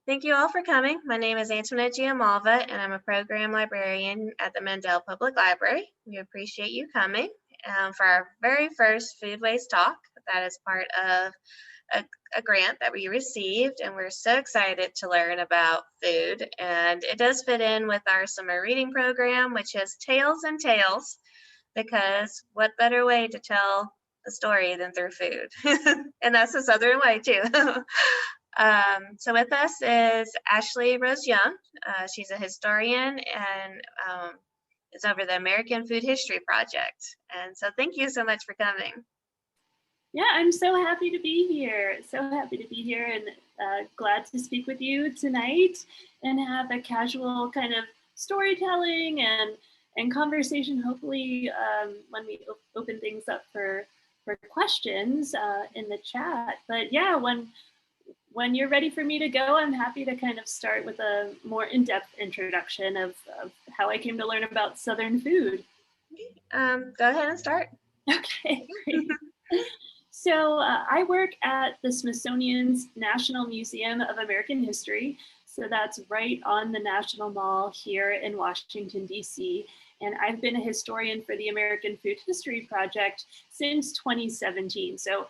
Thank you all for coming. My name is Antoinette Giamalva, and I'm a program librarian at the Mandel Public Library. We appreciate you coming for our very first Foodways talk. That is part of a, a grant that we received, and we're so excited to learn about food. And it does fit in with our summer reading program, which is Tales and Tales, because what better way to tell a story than through food? And that's the Southern way, too. So with us is Ashley Rose Young. She's a historian and is over the American Food History Project. And so thank you so much for coming. Yeah, I'm so happy to be here. So happy to be here and glad to speak with you tonight and have a casual kind of storytelling and conversation, hopefully when we open things up for questions in the chat. But yeah, when you're ready for me to go, I'm happy to kind of start with a more in-depth introduction of how I came to learn about Southern food. Go ahead and start. Okay, great. So I work at the Smithsonian's National Museum of American History. So that's right on the National Mall here in Washington, D.C. And I've been a historian for the American Food History Project since 2017. So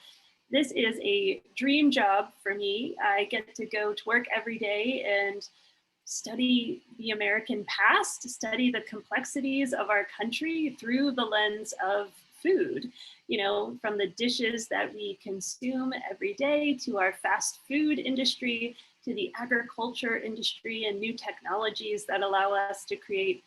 this is a dream job for me. I get to go to work every day and study the American past, study the complexities of our country through the lens of food, you know, from the dishes that we consume every day to our fast food industry, to the agriculture industry and new technologies that allow us to create,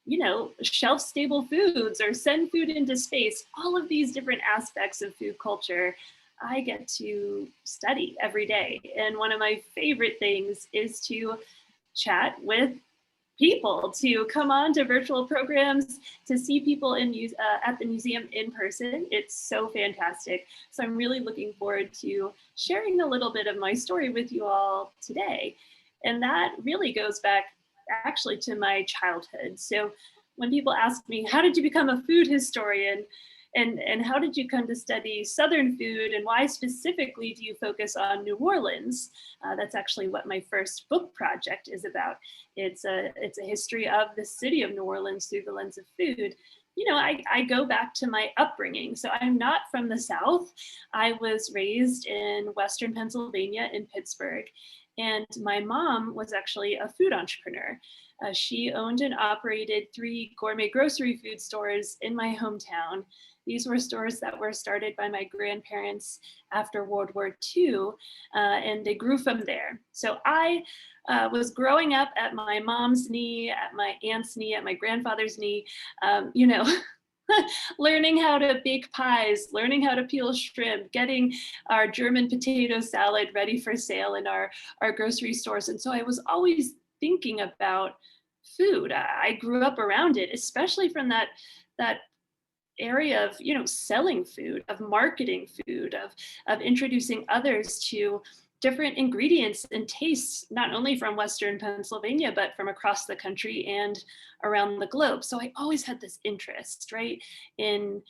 you know, shelf-stable foods or send food into space. All of these different aspects of food culture I get to study every day. And one of my favorite things is to chat with people, to come on to virtual programs, to see people at the museum in person. It's so fantastic. So I'm really looking forward to sharing a little bit of my story with you all today. And that really goes back actually to my childhood. So when people ask me, how did you become a food historian? And how did you come to study Southern food, and why specifically do you focus on New Orleans? That's actually what my first book project is about. It's a history of the city of New Orleans through the lens of food. You know, I go back to my upbringing. So I'm not from the South. I was raised in Western Pennsylvania in Pittsburgh. And my mom was actually a food entrepreneur. She owned and operated 3 gourmet grocery food stores in my hometown. These were stores that were started by my grandparents after World War II, and they grew from there. So I was growing up at my mom's knee, at my aunt's knee, at my grandfather's knee, you know, learning how to bake pies, learning how to peel shrimp, getting our German potato salad ready for sale in our grocery stores. And so I was always thinking about food. I grew up around it, especially from that area of, you know, selling food, of marketing food, of introducing others to different ingredients and tastes, not only from Western Pennsylvania, but from across the country and around the globe. So I always had this interest, right, in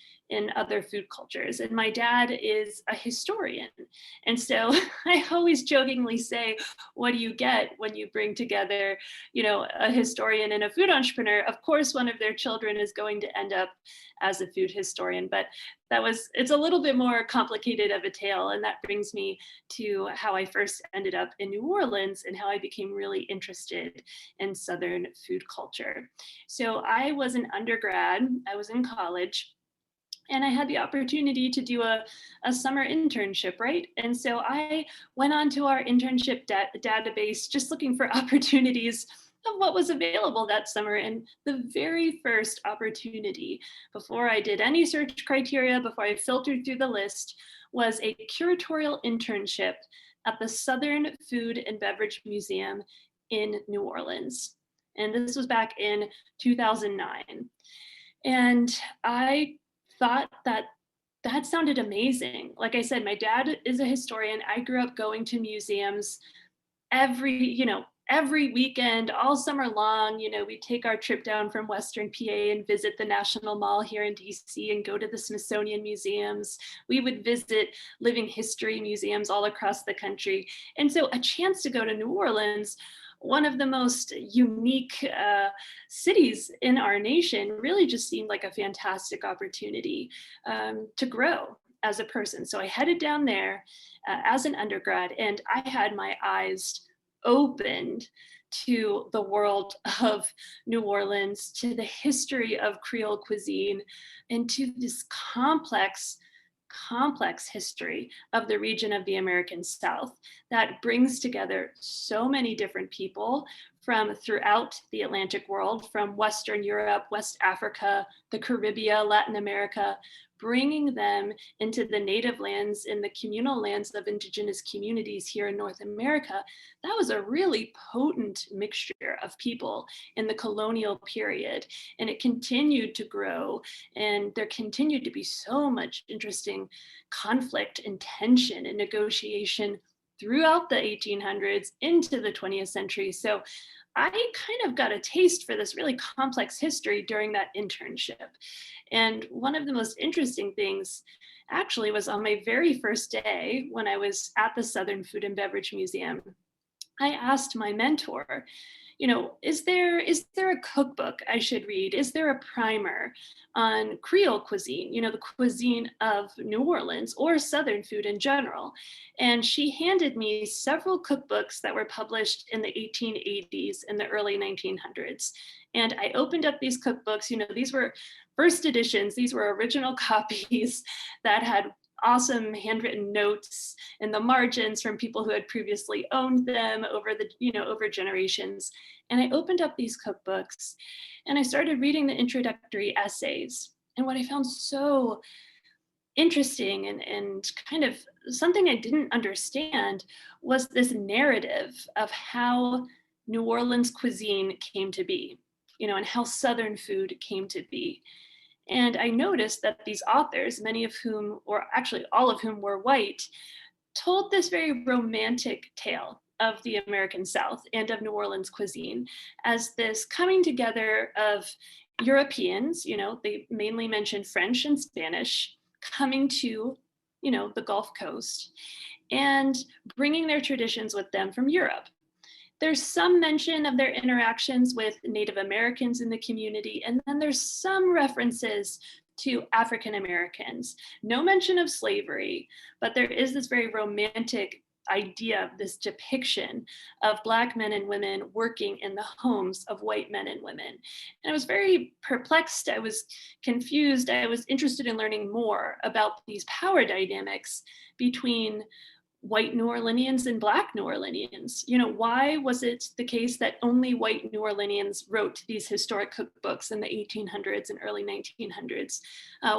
other food cultures. And my dad is a historian. And so I always jokingly say, what do you get when you bring together, you know, a historian and a food entrepreneur? Of course, one of their children is going to end up as a food historian, but it's a little bit more complicated of a tale. And that brings me to how I first ended up in New Orleans and how I became really interested in Southern food culture. So I was an undergrad, I was in college, and I had the opportunity to do a summer internship, right? And so I went on to our internship database, just looking for opportunities of what was available that summer. And the very first opportunity, before I did any search criteria, before I filtered through the list, was a curatorial internship at the Southern Food and Beverage Museum in New Orleans. And this was back in 2009. And I thought that sounded amazing. Like I said, my dad is a historian. I grew up going to museums every, you know, every weekend, all summer long, we take our trip down from Western PA and visit the National Mall here in DC and go to the Smithsonian museums. We would visit living history museums all across the country. And so a chance to go to New Orleans, one of the most unique cities in our nation, really just seemed like a fantastic opportunity to grow as a person. So I headed down there as an undergrad, and I had my eyes opened to the world of New Orleans, to the history of Creole cuisine, and to this complex history of the region of the American South that brings together so many different people from throughout the Atlantic world, from Western Europe, West Africa, the Caribbean, Latin America, bringing them into the native lands and the communal lands of indigenous communities here in North America. That was a really potent mixture of people in the colonial period, and it continued to grow, and there continued to be so much interesting conflict and tension and negotiation throughout the 1800s into the 20th century. So I kind of got a taste for this really complex history during that internship. And one of the most interesting things actually was on my very first day when I was at the Southern Food and Beverage Museum. I asked my mentor, is there a cookbook I should read? Is there a primer on Creole cuisine, the cuisine of New Orleans or Southern food in general? And she handed me several cookbooks that were published in the 1880s and the early 1900s. And I opened up these cookbooks, these were first editions, these were original copies that had awesome handwritten notes in the margins from people who had previously owned them over generations. And I opened up these cookbooks and I started reading the introductory essays. And what I found so interesting and kind of something I didn't understand was this narrative of how New Orleans cuisine came to be, and how Southern food came to be. And I noticed that these authors, many of whom, or actually all of whom were white, told this very romantic tale of the American South and of New Orleans cuisine as this coming together of Europeans, they mainly mentioned French and Spanish, coming to, the Gulf Coast and bringing their traditions with them from Europe. There's some mention of their interactions with Native Americans in the community, and then there's some references to African Americans. No mention of slavery, but there is this very romantic idea, this depiction of Black men and women working in the homes of white men and women. And I was very perplexed, I was confused, I was interested in learning more about these power dynamics between white New Orleanians and Black New Orleanians. Why was it the case that only white New Orleanians wrote these historic cookbooks in the 1800s and early 1900s?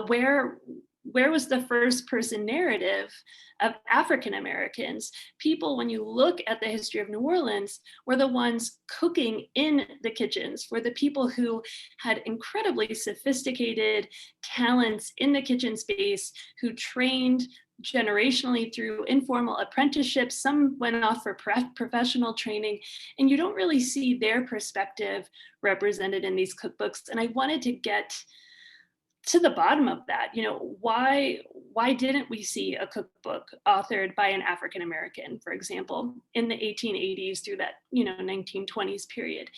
Where was the first person narrative of African Americans? People, when you look at the history of New Orleans, were the ones cooking in the kitchens, were the people who had incredibly sophisticated talents in the kitchen space, who trained generationally through informal apprenticeships. Some went off for professional training, and you don't really see their perspective represented in these cookbooks. And I wanted to get to the bottom of that. Why didn't we see a cookbook authored by an African American, for example, in the 1880s through that 1920s period?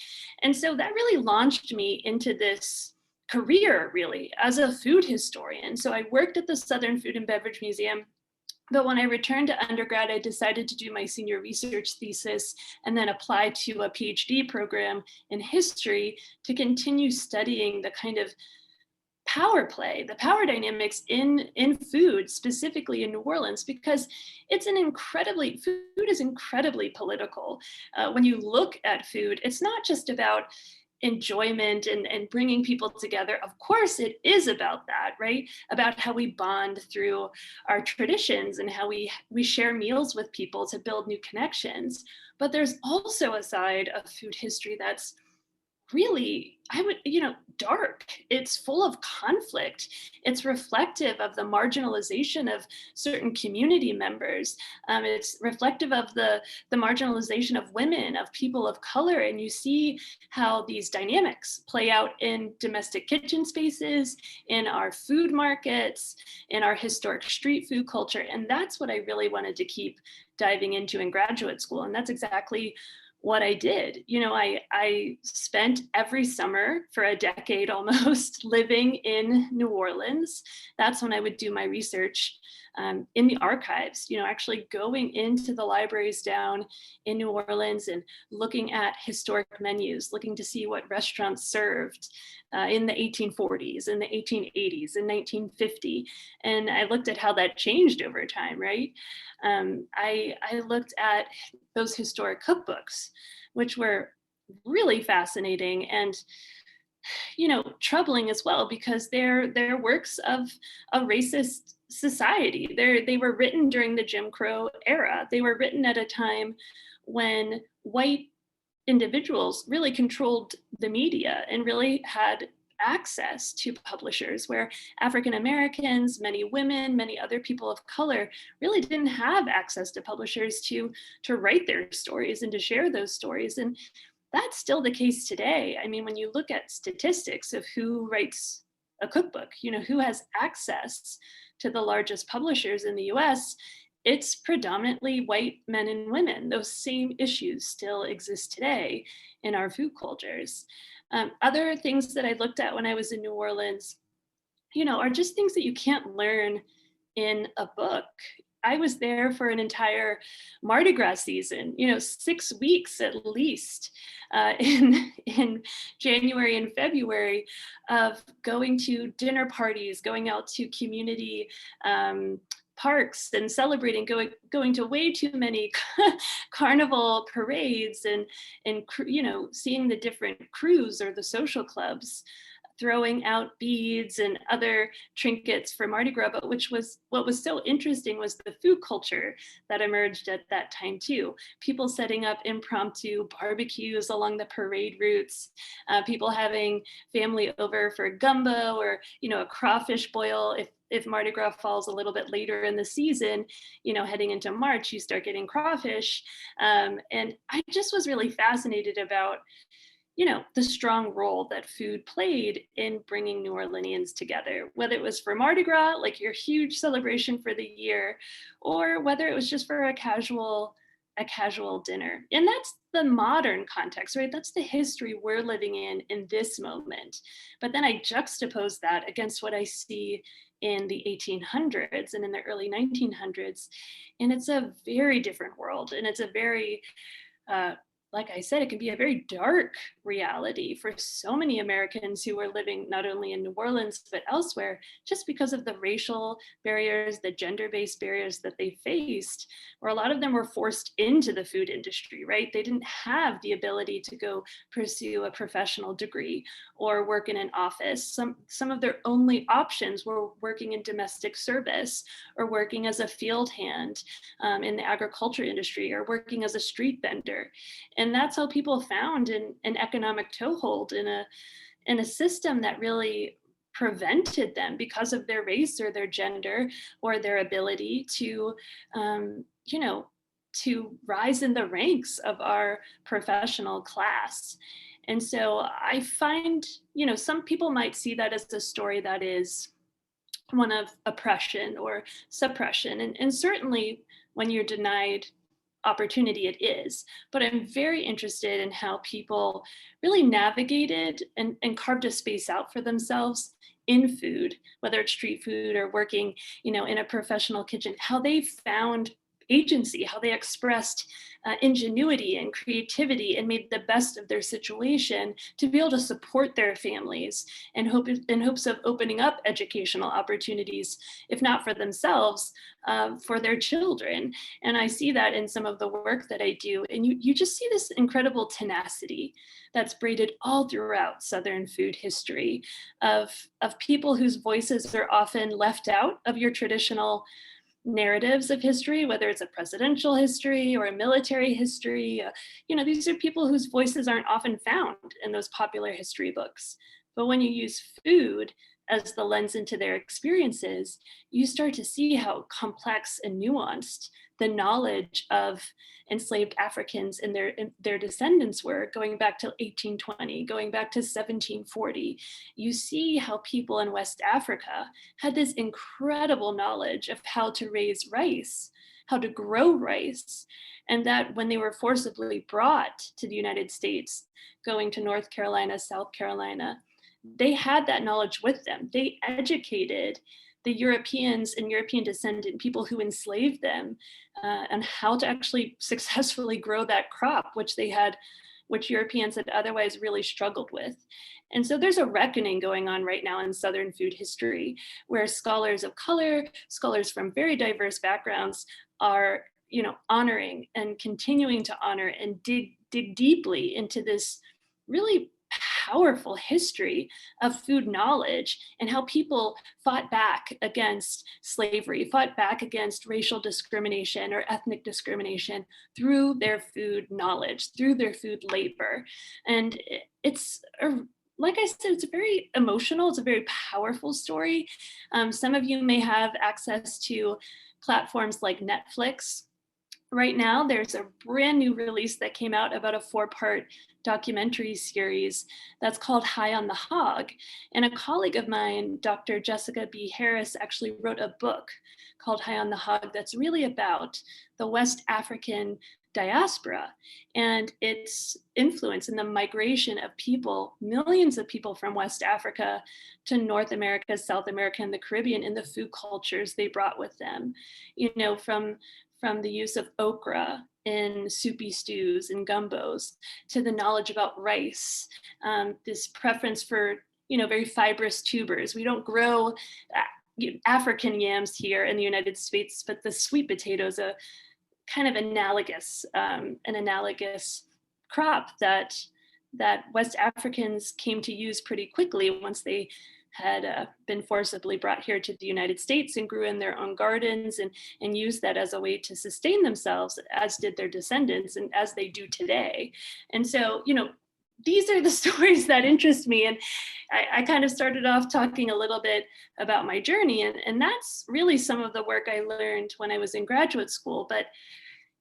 And so that really launched me into this career, really, as a food historian. So I worked at the Southern Food and Beverage Museum, but when I returned to undergrad, I decided to do my senior research thesis and then apply to a PhD program in history to continue studying the kind of power play, the power dynamics in food, specifically in New Orleans, because food is incredibly political. When you look at food, it's not just about enjoyment and bringing people together. Of course, it is about that, right? About how we bond through our traditions and how we share meals with people to build new connections. But there's also a side of food history that's really, dark. It's full of conflict. It's reflective of the marginalization of certain community members. It's reflective of the marginalization of women, of people of color. And you see how these dynamics play out in domestic kitchen spaces, in our food markets, in our historic street food culture. And that's what I really wanted to keep diving into in graduate school. And that's exactly what I did. I spent every summer for a decade almost living in New Orleans. That's when I would do my research in the archives, actually going into the libraries down in New Orleans and looking at historic menus, looking to see what restaurants served in the 1840s, in the 1880s, in 1950. And I looked at how that changed over time, right? I looked at those historic cookbooks, which were really fascinating and troubling as well, because they're works of a racist society. They were written during the Jim Crow era. They were written at a time when white individuals really controlled the media and really had access to publishers, where African Americans, many women, many other people of color really didn't have access to publishers to write their stories and to share those stories. And that's still the case today. I mean, when you look at statistics of who writes a cookbook, who has access to the largest publishers in the US, it's predominantly white men and women. Those same issues still exist today in our food cultures. Other things that I looked at when I was in New Orleans, are just things that you can't learn in a book. I was there for an entire Mardi Gras season, 6 weeks at least, in January and February, of going to dinner parties, going out to community parks and celebrating, going to way too many carnival parades and seeing the different crews or the social clubs throwing out beads and other trinkets for Mardi Gras. But what was so interesting was the food culture that emerged at that time too. People setting up impromptu barbecues along the parade routes, people having family over for gumbo or a crawfish boil. If Mardi Gras falls a little bit later in the season, heading into March, you start getting crawfish. And I just was really fascinated about the strong role that food played in bringing New Orleanians together, whether it was for Mardi Gras, like your huge celebration for the year, or whether it was just for a casual dinner. And that's the modern context, right? That's the history we're living in this moment. But then I juxtapose that against what I see in the 1800s and in the early 1900s. And it's a very different world. And it's a very, like I said, it can be a very dark reality for so many Americans who are living not only in New Orleans, but elsewhere, just because of the racial barriers, the gender-based barriers that they faced, where a lot of them were forced into the food industry, right? They didn't have the ability to go pursue a professional degree or work in an office. Some of their only options were working in domestic service or working as a field hand in the agriculture industry or working as a street vendor. And that's how people found an economic toehold in a system that really prevented them, because of their race or their gender or their ability to to rise in the ranks of our professional class. And so I find, some people might see that as a story that is one of oppression or suppression. And certainly when you're denied opportunity, it is. But I'm very interested in how people really navigated and carved a space out for themselves in food, whether it's street food or working, in a professional kitchen, how they found agency, how they expressed ingenuity and creativity and made the best of their situation to be able to support their families and in hopes of opening up educational opportunities, if not for themselves, for their children. And I see that in some of the work that I do. And you just see this incredible tenacity that's braided all throughout Southern food history of people whose voices are often left out of your traditional narratives of history, whether it's a presidential history or a military history. These are people whose voices aren't often found in those popular history books. But when you use food as the lens into their experiences, you start to see how complex and nuanced the knowledge of enslaved Africans and their descendants were, going back to 1820, going back to 1740. You see how people in West Africa had this incredible knowledge of how to raise rice, how to grow rice, and that when they were forcibly brought to the United States, going to North Carolina, South Carolina, they had that knowledge with them. They educated the Europeans and European descendant people who enslaved them on how to actually successfully grow that crop, which Europeans had otherwise really struggled with. And so there's a reckoning going on right now in Southern food history, where scholars of color, scholars from very diverse backgrounds are, honoring and continuing to honor and dig deeply into this really powerful history of food knowledge and how people fought back against slavery, fought back against racial discrimination or ethnic discrimination through their food knowledge, through their food labor. And like I said, it's a very emotional, it's a very powerful story. Some of you may have access to platforms like Netflix. Right now, there's a brand new release that came out about a 4-part documentary series that's called High on the Hog. And a colleague of mine, Dr. Jessica B. Harris, actually wrote a book called High on the Hog that's really about the West African diaspora and its influence in the migration of people, millions of people from West Africa to North America, South America, and the Caribbean, and the food cultures they brought with them, from the use of okra in soupy stews and gumbos, to the knowledge about rice, this preference for, very fibrous tubers. We don't grow African yams here in the United States, but the sweet potato is a kind of analogous crop that West Africans came to use pretty quickly once they had been forcibly brought here to the United States and grew in their own gardens and used that as a way to sustain themselves, as did their descendants and as they do today. And so, these are the stories that interest me. And I kind of started off talking a little bit about my journey, and that's really some of the work I learned when I was in graduate school. But,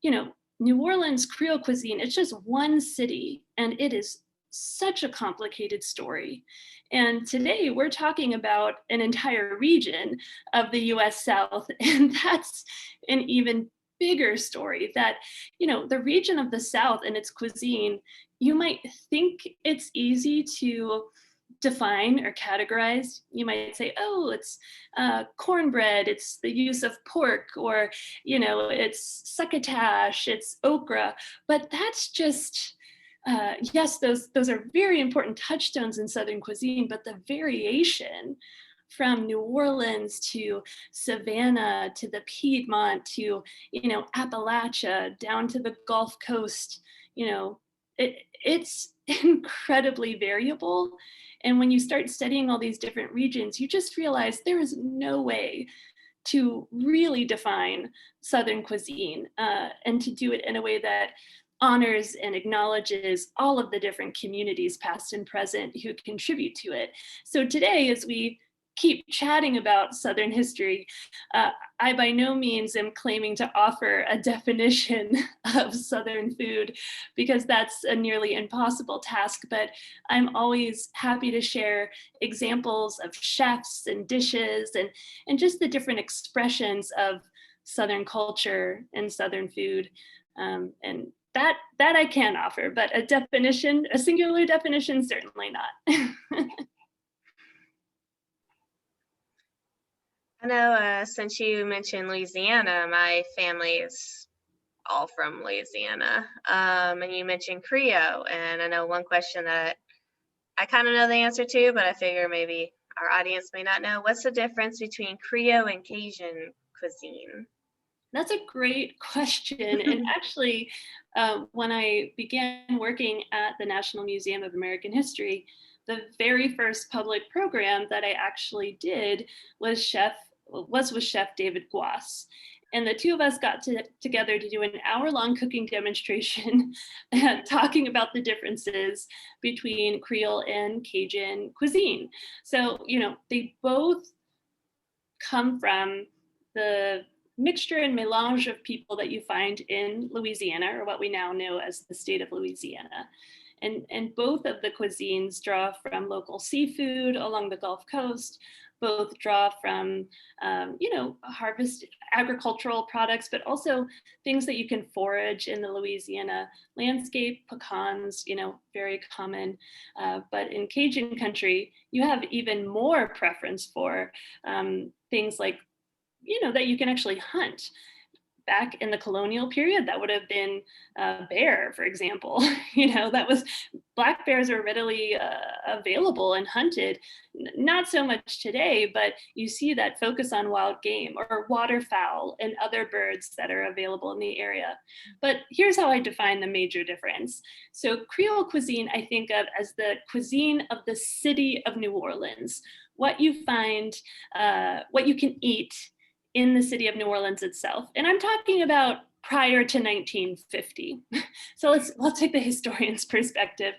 New Orleans Creole cuisine, it's just one city, and it is such a complicated story. And today we're talking about an entire region of the US South, and that's an even bigger story. That, the region of the South and its cuisine, you might think it's easy to define or categorize. You might say, oh, it's cornbread, it's the use of pork, or, it's succotash, it's okra. But that's just, yes, those are very important touchstones in Southern cuisine, but the variation from New Orleans to Savannah to the Piedmont to, Appalachia down to the Gulf Coast, it's incredibly variable. And when you start studying all these different regions, you just realize there is no way to really define Southern cuisine and to do it in a way that honors and acknowledges all of the different communities, past and present, who contribute to it. So today, as we keep chatting about Southern history, I by no means am claiming to offer a definition of Southern food, because that's a nearly impossible task, but I'm always happy to share examples of chefs and dishes and just the different expressions of Southern culture and Southern food. And that I can offer, but a singular definition, certainly not. I know since you mentioned Louisiana, my family is all from Louisiana. And you mentioned Creole, and I know one question that I kind of know the answer to, but I figure maybe our audience may not know. What's the difference between Creole and Cajun cuisine? That's a great question. And actually, when I began working at the National Museum of American History, the very first public program that I actually did was Chef was with Chef David Guas. And the two of us got together to do an hour-long cooking demonstration talking about the differences between Creole and Cajun cuisine. So, you know, they both come from the mixture and melange of people that you find in Louisiana, or what we now know as the state of Louisiana. And both of the cuisines draw from local seafood along the Gulf Coast, both draw from, you know, harvest agricultural products, but also things that you can forage in the Louisiana landscape, pecans, you know, very common. But in Cajun country, you have even more preference for things like, you know, that you can actually hunt. Back in the colonial period, that would have been bear, for example. You know, that was, black bears are readily available and hunted. Not so much today, but you see that focus on wild game or waterfowl and other birds that are available in the area. But here's how I define the major difference. So Creole cuisine, I think of as the cuisine of the city of New Orleans. What you find, what you can eat in the city of New Orleans itself. And I'm talking about prior to 1950. So let's take the historian's perspective.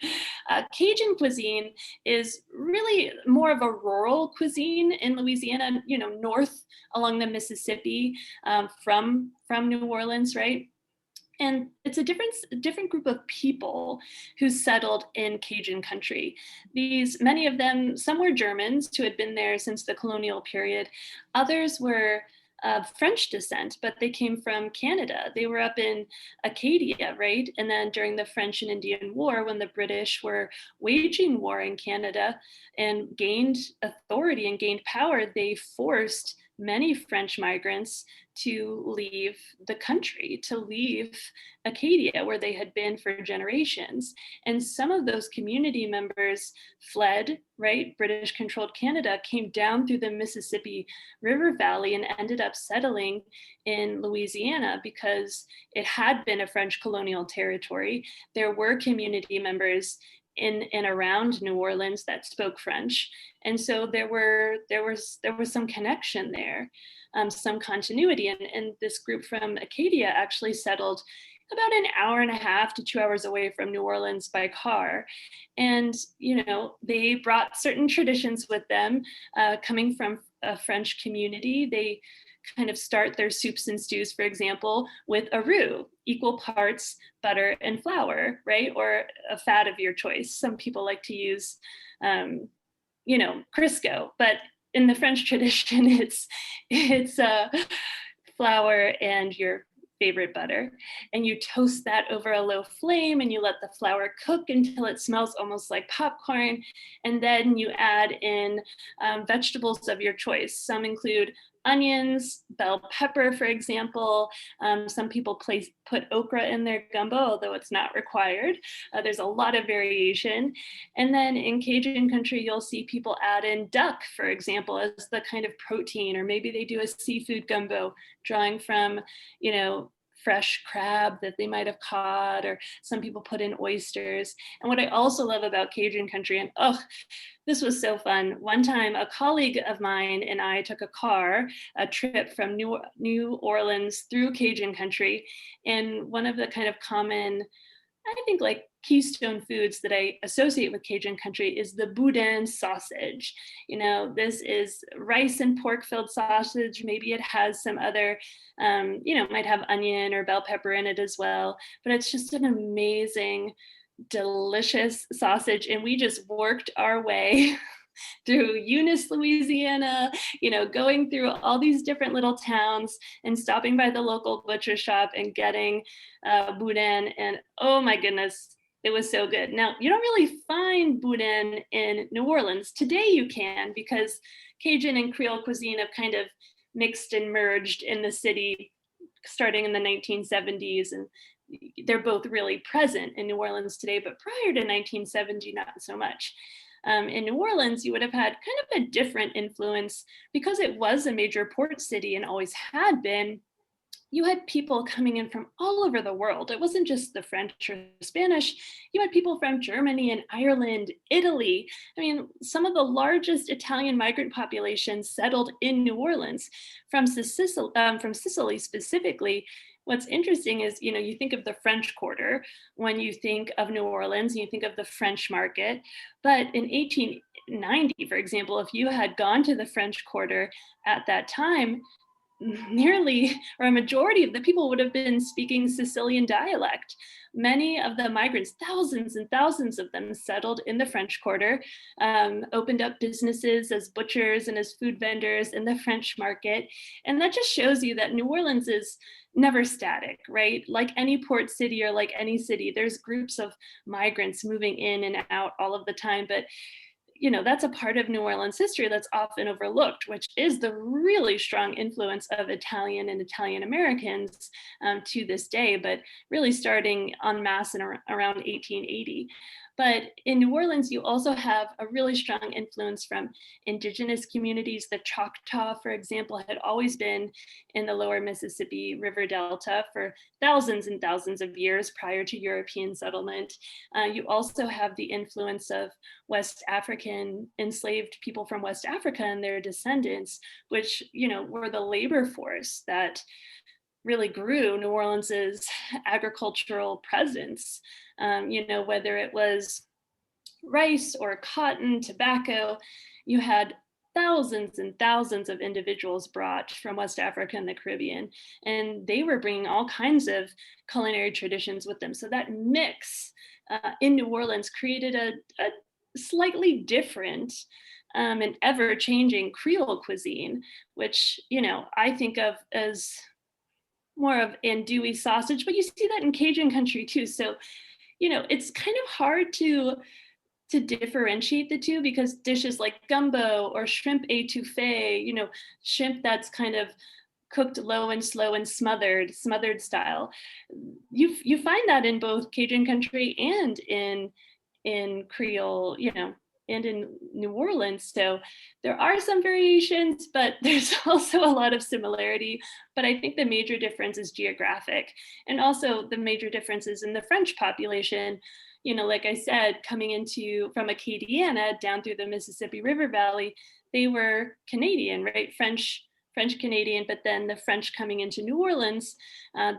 Cajun cuisine is really more of a rural cuisine in Louisiana, you know, north along the Mississippi from New Orleans, right? And it's a different group of people who settled in Cajun country. Many of them, some were Germans who had been there since the colonial period. Others were of French descent, but they came from Canada. They were up in Acadia, right? And then during the French and Indian War, when the British were waging war in Canada and gained authority and gained power, they forced many French migrants to leave the country, to leave Acadia, where they had been for generations. And some of those community members fled, right? British controlled Canada, came down through the Mississippi River Valley and ended up settling in Louisiana because it had been a French colonial territory. There were community members in and around New Orleans that spoke French. And so there was some connection there, some continuity. And this group from Acadia actually settled about an hour and a half to 2 hours away from New Orleans by car. And, you know, they brought certain traditions with them coming from a French community. They kind of start their soups and stews, for example, with a roux, equal parts butter and flour, right? Or a fat of your choice. Some people like to use, you know, Crisco, but in the French tradition, it's flour and your favorite butter, and you toast that over a low flame and you let the flour cook until it smells almost like popcorn. And then you add in vegetables of your choice. Some include onions, bell pepper, for example. Some people put okra in their gumbo, although it's not required. There's a lot of variation. And then in Cajun country, you'll see people add in duck, for example, as the kind of protein, or maybe they do a seafood gumbo, drawing from, you know, fresh crab that they might have caught, or some people put in oysters. And what I also love about Cajun country, and this was so fun. One time, a colleague of mine and I took a trip from New Orleans through Cajun country. And one of the kind of common, I think, like keystone foods that I associate with Cajun country is the boudin sausage. You know, this is rice and pork filled sausage. Maybe it has some other, you know, might have onion or bell pepper in it as well, but it's just an amazing, delicious sausage. And we just worked our way through Eunice, Louisiana, you know, going through all these different little towns and stopping by the local butcher shop and getting boudin. And oh my goodness, it was so good. Now, you don't really find boudin in New Orleans. Today you can, because Cajun and Creole cuisine have kind of mixed and merged in the city starting in the 1970s. And they're both really present in New Orleans today, but prior to 1970, not so much. In New Orleans, you would have had kind of a different influence because it was a major port city and always had been. you had people coming in from all over the world. It wasn't just the French or Spanish. You had people from Germany and Ireland, Italy. I mean, some of the largest Italian migrant populations settled in New Orleans. From Sicily specifically. What's interesting is, you think of the French Quarter when you think of New Orleans, and you think of the French market. But in 1890, for example, if you had gone to the French Quarter at that time, nearly or a majority of the people would have been speaking Sicilian dialect. Many of the migrants, thousands and thousands of them, settled in the French Quarter, opened up businesses as butchers and as food vendors in the French market. And that just shows you that New Orleans is never static, right? Like any port city or like any city, there's groups of migrants moving in and out all of the time. But that's a part of New Orleans history that's often overlooked, which is the really strong influence of Italian and Italian Americans to this day, but really starting en masse in around 1880. But in New Orleans, you also have a really strong influence from indigenous communities. The Choctaw, for example, had always been in the lower Mississippi River Delta for thousands and thousands of years prior to European settlement. You also have the influence of West African enslaved people from West Africa and their descendants, which, were the labor force that really grew New Orleans's agricultural presence. Whether it was rice or cotton, tobacco, you had thousands and thousands of individuals brought from West Africa and the Caribbean, and they were bringing all kinds of culinary traditions with them. So that mix in New Orleans created a slightly different and ever-changing Creole cuisine, which, I think of as more of andouille sausage, but you see that in Cajun country too. So, it's kind of hard to differentiate the two, because dishes like gumbo or shrimp étouffée, shrimp that's kind of cooked low and slow and smothered style, you find that in both Cajun country and in Creole, and in New Orleans. So there are some variations, but there's also a lot of similarity. But I think the major difference is geographic, and also the major differences in the French population. Like I said, coming from Acadiana down through the Mississippi River Valley, they were Canadian, right? French Canadian, but then the French coming into New Orleans,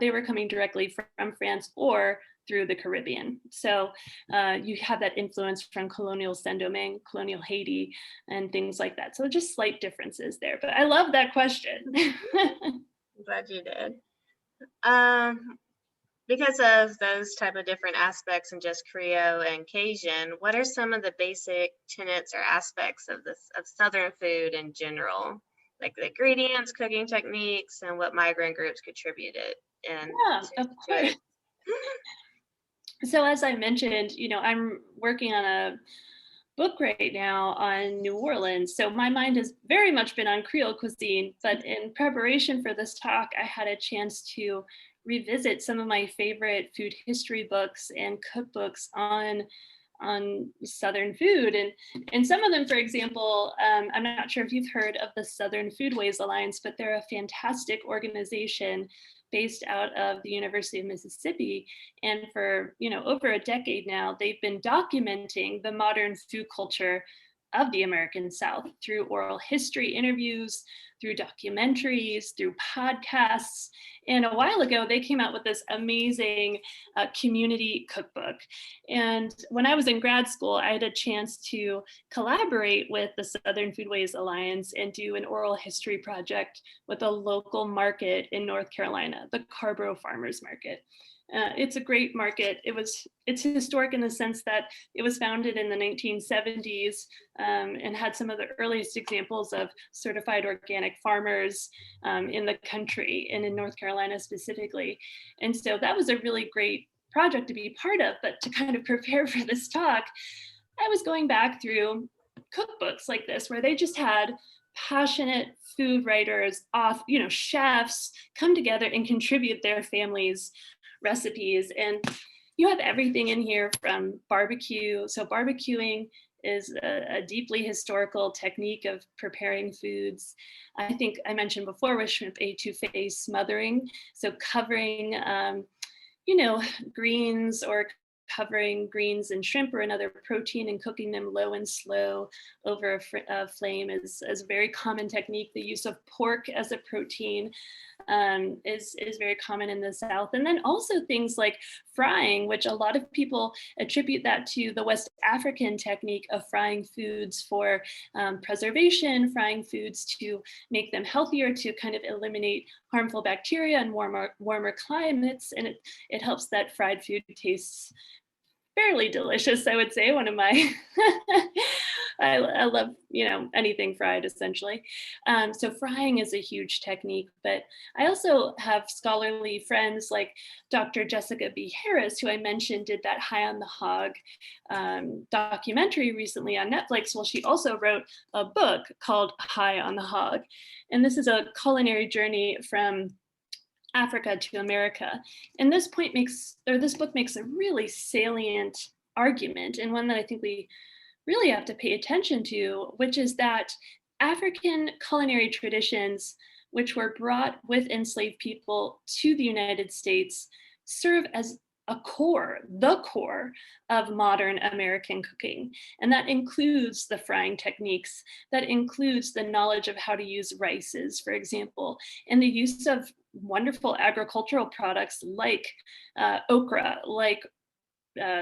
they were coming directly from France or through the Caribbean. So you have that influence from colonial Saint-Domingue, colonial Haiti, and things like that. So just slight differences there. But I love that question. I'm glad you did. Because of those type of different aspects in just Creole and Cajun, what are some of the basic tenets or aspects of Southern food in general? Like the ingredients, cooking techniques, and what migrant groups contributed of course. So as I mentioned, I'm working on a book right now on New Orleans. So my mind has very much been on Creole cuisine, but in preparation for this talk, I had a chance to revisit some of my favorite food history books and cookbooks on Southern food. And some of them, for example, I'm not sure if you've heard of the Southern Foodways Alliance, but they're a fantastic organization based out of the University of Mississippi. And for over a decade now, they've been documenting the modern food culture of the American South through oral history interviews, through documentaries, through podcasts. And a while ago, they came out with this amazing community cookbook. And when I was in grad school, I had a chance to collaborate with the Southern Foodways Alliance and do an oral history project with a local market in North Carolina, the Carborough Farmers Market. It's a great market. It's historic in the sense that it was founded in the 1970s and had some of the earliest examples of certified organic farmers in the country and in North Carolina specifically. And so that was a really great project to be part of. But to kind of prepare for this talk, I was going back through cookbooks like this where they just had passionate food writers, chefs come together and contribute their families' recipes. And you have everything in here from barbecue. So barbecuing is a deeply historical technique of preparing foods. I think I mentioned before with shrimp étouffée smothering, so covering greens or covering greens and shrimp or another protein and cooking them low and slow over a flame is a very common technique. The use of pork as a protein is very common in the South. And then also things like frying, which a lot of people attribute that to the West African technique of frying foods for preservation, frying foods to make them healthier, to kind of eliminate harmful bacteria in warmer climates. And it helps that fried food tastes fairly delicious, I would say. One of my, I love, anything fried essentially. So frying is a huge technique, but I also have scholarly friends like Dr. Jessica B. Harris, who I mentioned did that High on the Hog documentary recently on Netflix. Well, she also wrote a book called High on the Hog. And this is a culinary journey from Africa to America. And this book makes a really salient argument, and one that I think we really have to pay attention to, which is that African culinary traditions, which were brought with enslaved people to the United States, serve as the core of modern American cooking. And that includes the frying techniques, that includes the knowledge of how to use rices, for example, and the use of wonderful agricultural products like okra, like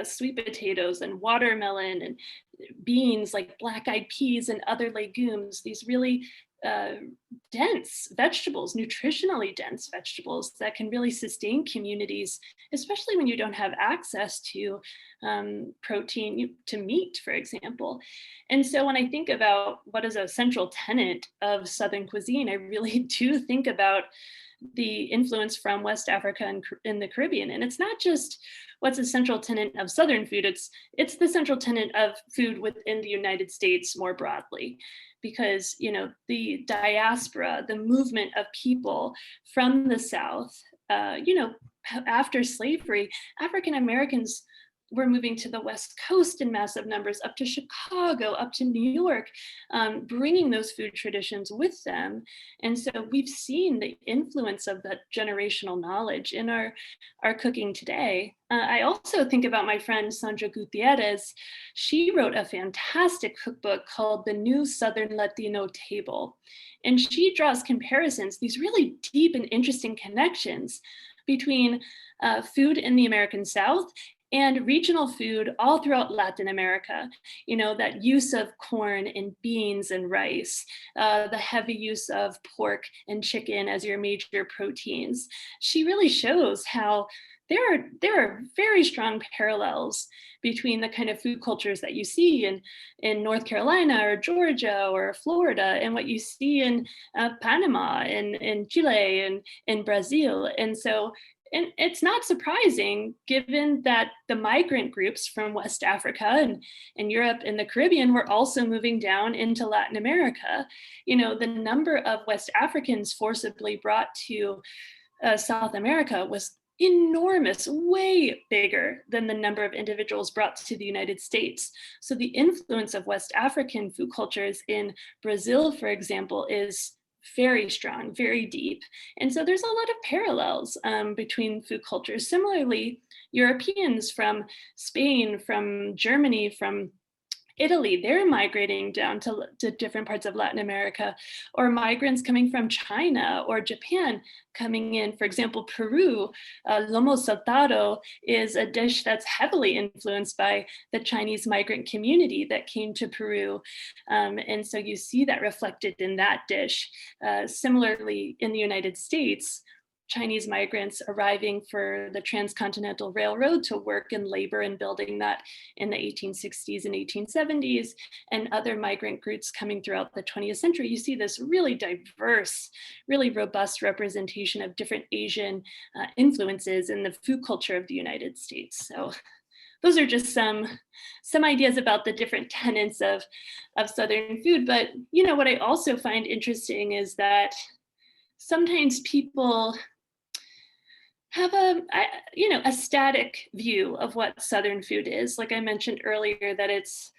sweet potatoes and watermelon and beans like black-eyed peas and other legumes, these really dense vegetables, nutritionally dense vegetables that can really sustain communities, especially when you don't have access to protein, to meat, for example. And so when I think about what is a central tenet of Southern cuisine, I really do think about the influence from West Africa and in the Caribbean. And it's not just what's a central tenet of Southern food, it's the central tenet of food within the United States more broadly. Because, the diaspora, the movement of people from the South, after slavery, African Americans were moving to the West Coast in massive numbers, up to Chicago, up to New York, bringing those food traditions with them. And so we've seen the influence of that generational knowledge in our cooking today. I also think about my friend Sandra Gutierrez. She wrote a fantastic cookbook called The New Southern Latino Table. And she draws comparisons, these really deep and interesting connections between food in the American South and regional food all throughout Latin America. That use of corn and beans and rice, the heavy use of pork and chicken as your major proteins. She really shows how there are very strong parallels between the kind of food cultures that you see in North Carolina or Georgia or Florida and what you see in Panama and in Chile and in Brazil. And so, and it's not surprising given that the migrant groups from West Africa and Europe and the Caribbean were also moving down into Latin America. The number of West Africans forcibly brought to South America was enormous, way bigger than the number of individuals brought to the United States. So the influence of West African food cultures in Brazil, for example, is very strong, very deep. And so there's a lot of parallels between food cultures. Similarly, Europeans from Spain, from Germany, from Italy, they're migrating down to different parts of Latin America, or migrants coming from China or Japan coming in. For example, Peru, lomo saltado is a dish that's heavily influenced by the Chinese migrant community that came to Peru. And so you see that reflected in that dish. Similarly, in the United States, Chinese migrants arriving for the Transcontinental Railroad to work and labor in building that in the 1860s and 1870s, and other migrant groups coming throughout the 20th century. You see this really diverse, really robust representation of different Asian influences in the food culture of the United States. So those are just some ideas about the different tenets of Southern food. But what I also find interesting is that sometimes people have a static view of what Southern food is. Like I mentioned earlier, that it's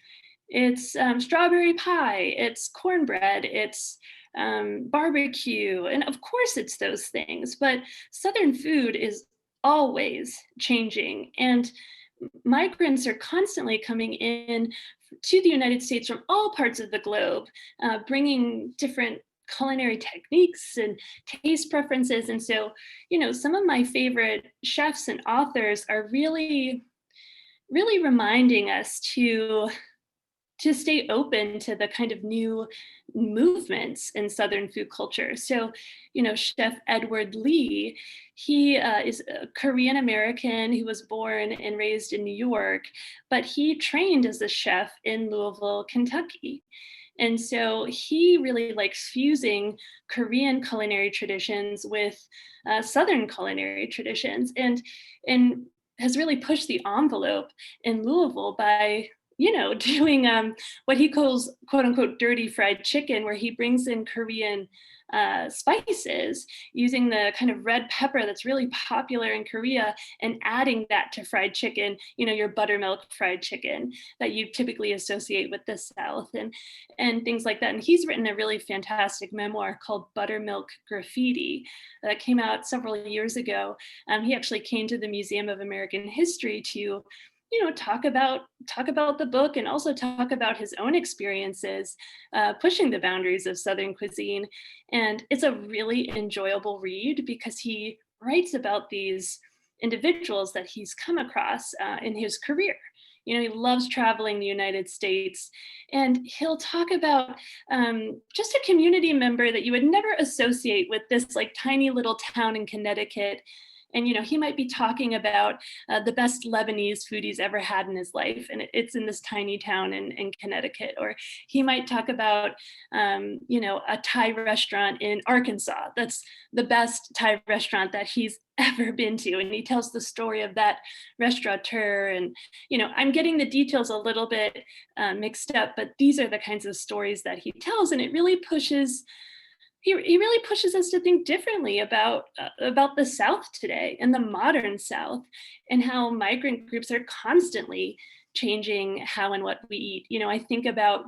it's strawberry pie, it's cornbread, it's barbecue. And of course it's those things, but Southern food is always changing. And migrants are constantly coming in to the United States from all parts of the globe, bringing different culinary techniques and taste preferences. And so, some of my favorite chefs and authors are really reminding us to stay open to the kind of new movements in Southern food culture. So, Chef Edward Lee, he is a Korean American who was born and raised in New York, but he trained as a chef in Louisville, Kentucky. And so he really likes fusing Korean culinary traditions with Southern culinary traditions, and has really pushed the envelope in Louisville by doing what he calls quote unquote dirty fried chicken, where he brings in Korean spices using the kind of red pepper that's really popular in Korea and adding that to fried chicken, your buttermilk fried chicken that you typically associate with the South, and things like that. And he's written a really fantastic memoir called Buttermilk Graffiti that came out several years ago. He actually came to the Museum of American History to talk about the book and also talk about his own experiences pushing the boundaries of Southern cuisine. And it's a really enjoyable read because he writes about these individuals that he's come across in his career. He loves traveling the United States, and he'll talk about just a community member that you would never associate with this like tiny little town in Connecticut. And he might be talking about the best Lebanese food he's ever had in his life, and it's in this tiny town in Connecticut. Or he might talk about a Thai restaurant in Arkansas that's the best Thai restaurant that he's ever been to, and he tells the story of that restaurateur. And I'm getting the details a little bit mixed up, but these are the kinds of stories that he tells, and it really pushes he really pushes us to think differently about the South today and the modern South, and how migrant groups are constantly changing how and what we eat. I think about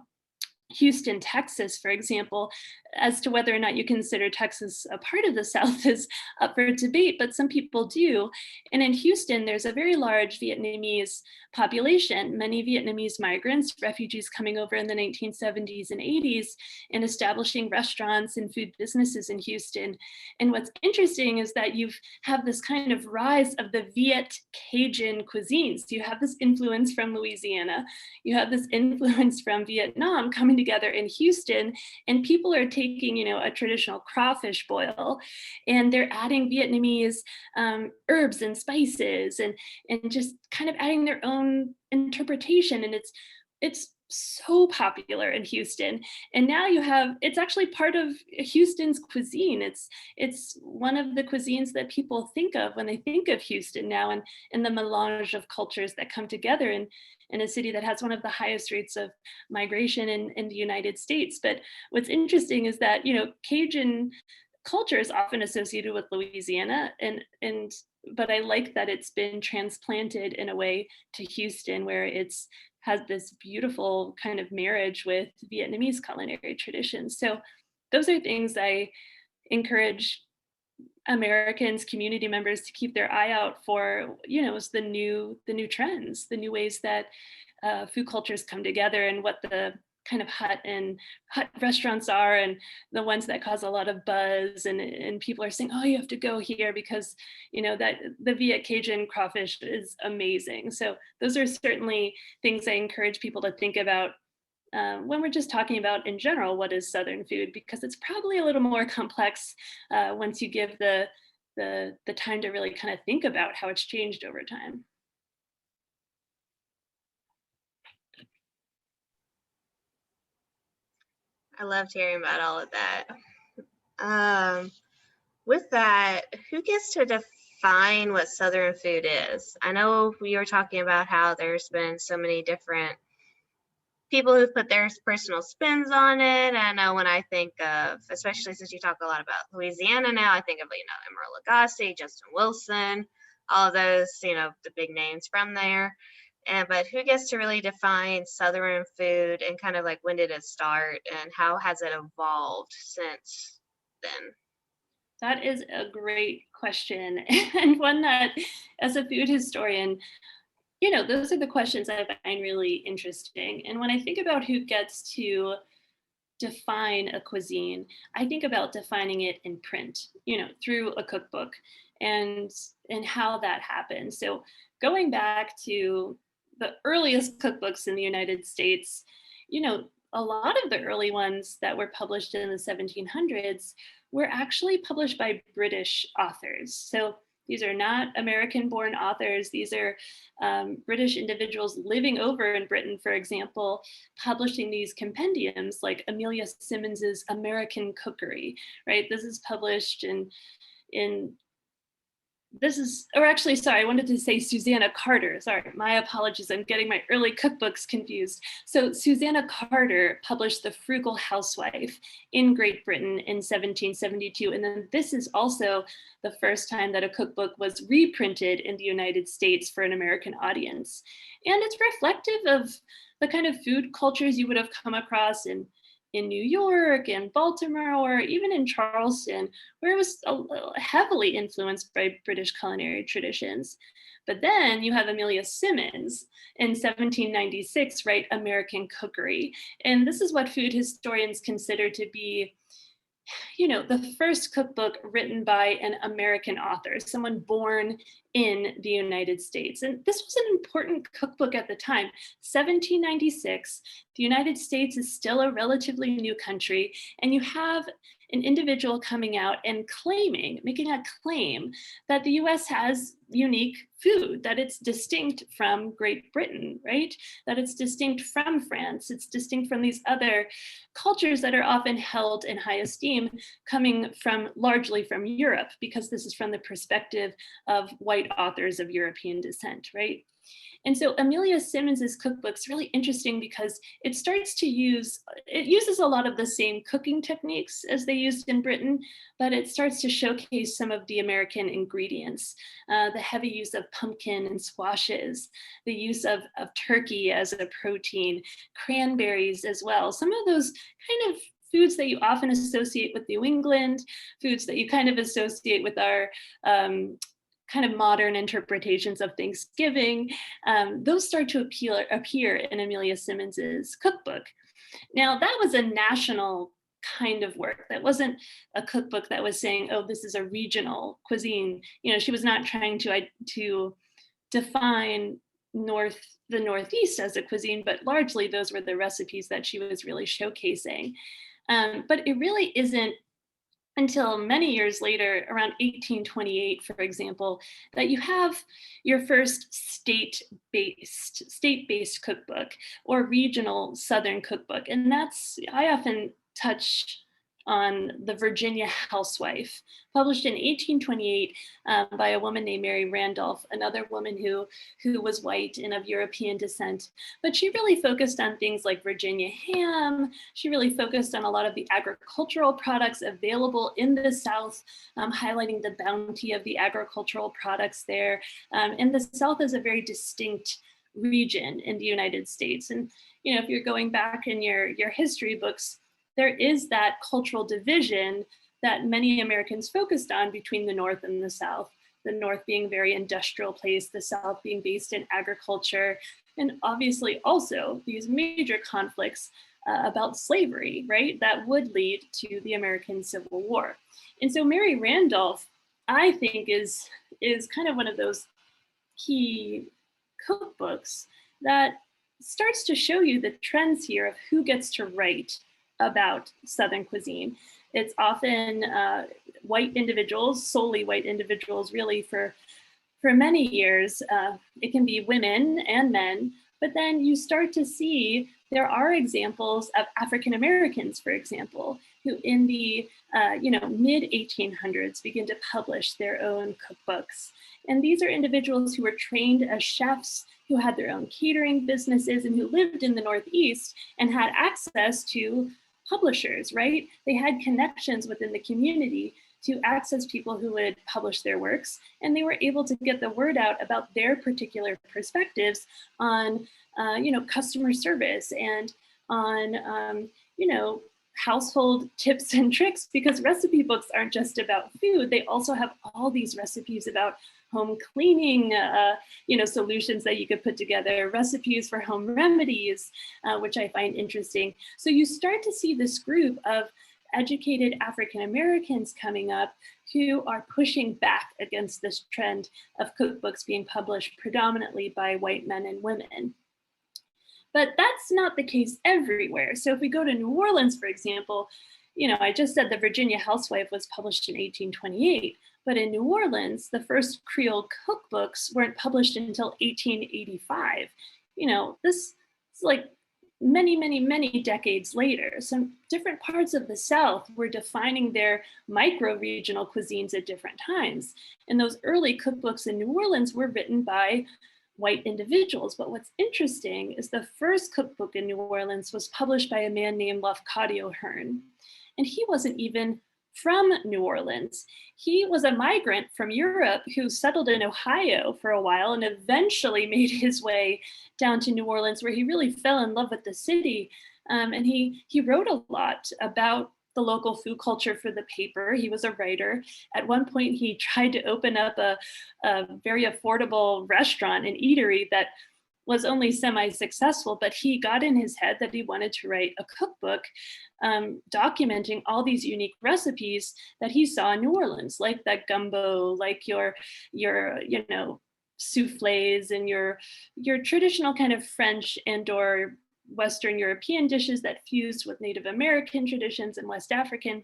Houston, Texas, for example. As to whether or not you consider Texas a part of the South is up for debate, but some people do. And in Houston, there's a very large Vietnamese population, many Vietnamese migrants, refugees coming over in the 1970s and 80s and establishing restaurants and food businesses in Houston. And what's interesting is that you have this kind of rise of the Viet Cajun cuisines. You have this influence from Louisiana, you have this influence from Vietnam coming together in Houston, and people are taking, a traditional crawfish boil, and they're adding Vietnamese herbs and spices, and just kind of adding their own interpretation. And it's so popular in Houston. And now it's actually part of Houston's cuisine. It's one of the cuisines that people think of when they think of Houston now, and the melange of cultures that come together in a city that has one of the highest rates of migration in the United States. But what's interesting is that, Cajun culture is often associated with Louisiana, but I like that it's been transplanted in a way to Houston, where has this beautiful kind of marriage with Vietnamese culinary traditions. So those are things I encourage Americans, community members, to keep their eye out for, is the new trends, the new ways that food cultures come together, and what the kind of hut restaurants are, and the ones that cause a lot of buzz, and people are saying, oh, you have to go here because that the Viet Cajun crawfish is amazing. So those are certainly things I encourage people to think about when we're just talking about in general what is Southern food, because it's probably a little more complex once you give the time to really kind of think about how it's changed over time. I loved hearing about all of that. With that, who gets to define what Southern food is? I know we were talking about how there's been so many different people who've put their personal spins on it. I know when I think of, especially since you talk a lot about Louisiana now, I think of, Emeril Lagasse, Justin Wilson, all of those, the big names from there. And but who gets to really define Southern food, and kind of like when did it start and how has it evolved since then? That is a great question, and one that, as a food historian, those are the questions I find really interesting. And when I think about who gets to define a cuisine, I think about defining it in print, through a cookbook, and how that happens. So going back to the earliest cookbooks in the United States, a lot of the early ones that were published in the 1700s were actually published by British authors. So these are not American born authors. These are British individuals living over in Britain, for example, publishing these compendiums like Amelia Simmons's American Cookery, right? This is published in this is, or actually, sorry, I wanted to say Susanna Carter. Sorry, my apologies. I'm getting my early cookbooks confused. So Susanna Carter published The Frugal Housewife in Great Britain in 1772. And then this is also the first time that a cookbook was reprinted in the United States for an American audience. And it's reflective of the kind of food cultures you would have come across in New York and Baltimore, or even in Charleston, where it was heavily influenced by British culinary traditions. But then you have Amelia Simmons in 1796 write American Cookery. And this is what food historians consider to be, the first cookbook written by an American author, someone born in the United States. And this was an important cookbook at the time. 1796, the United States is still a relatively new country, and you have an individual coming out and making a claim that the US has unique food, that it's distinct from Great Britain, right? That it's distinct from France, it's distinct from these other cultures that are often held in high esteem, coming largely from Europe, because this is from the perspective of white authors of European descent, right? And so Amelia Simmons's cookbook is really interesting because it uses a lot of the same cooking techniques as they used in Britain, but it starts to showcase some of the American ingredients, the heavy use of pumpkin and squashes, the use of turkey as a protein, cranberries as well. Some of those kind of foods that you often associate with New England, foods that you kind of associate with our kind of modern interpretations of Thanksgiving, those start to appear in Amelia Simmons's cookbook. Now, that was a national kind of work. That wasn't a cookbook that was saying, oh, this is a regional cuisine. She was not trying to define the Northeast as a cuisine, but largely those were the recipes that she was really showcasing. But it really isn't until many years later, around 1828, for example, that you have your first state-based cookbook or regional Southern cookbook. And I often touch on the Virginia Housewife, published in 1828 by a woman named Mary Randolph, another woman who was white and of European descent. But she really focused on things like Virginia ham. She really focused on a lot of the agricultural products available in the South, highlighting the bounty of the agricultural products there. And the South is a very distinct region in the United States. And if you're going back in your history books, there is that cultural division that many Americans focused on between the North and the South, the North being a very industrial place, the South being based in agriculture, and obviously also these major conflicts about slavery, right? That would lead to the American Civil War. And so Mary Randolph, I think, is kind of one of those key cookbooks that starts to show you the trends here of who gets to write about Southern cuisine. It's often white individuals, solely white individuals, really for many years. It can be women and men, but then you start to see there are examples of African Americans, for example, who in the mid 1800s begin to publish their own cookbooks. And these are individuals who were trained as chefs, who had their own catering businesses, and who lived in the Northeast and had access to publishers, right? They had connections within the community to access people who would publish their works, and they were able to get the word out about their particular perspectives on, customer service and on, household tips and tricks, because recipe books aren't just about food. They also have all these recipes about home cleaning, solutions that you could put together, recipes for home remedies, which I find interesting. So you start to see this group of educated African Americans coming up who are pushing back against this trend of cookbooks being published predominantly by white men and women. But that's not the case everywhere. So if we go to New Orleans, for example, I just said the Virginia Housewife was published in 1828, but in New Orleans, the first Creole cookbooks weren't published until 1885. This is like many, many, many decades later. So different parts of the South were defining their micro-regional cuisines at different times. And those early cookbooks in New Orleans were written by white individuals. But what's interesting is the first cookbook in New Orleans was published by a man named Lafcadio Hearn. And he wasn't even from New Orleans. He was a migrant from Europe who settled in Ohio for a while and eventually made his way down to New Orleans, where he really fell in love with the city. And he wrote a lot about the local food culture for the paper. He was a writer. At one point, he tried to open up a very affordable restaurant and eatery that was only semi-successful, but he got in his head that he wanted to write a cookbook documenting all these unique recipes that he saw in New Orleans, like that gumbo, like your souffles and your traditional kind of French and or Western European dishes that fused with Native American traditions and West African.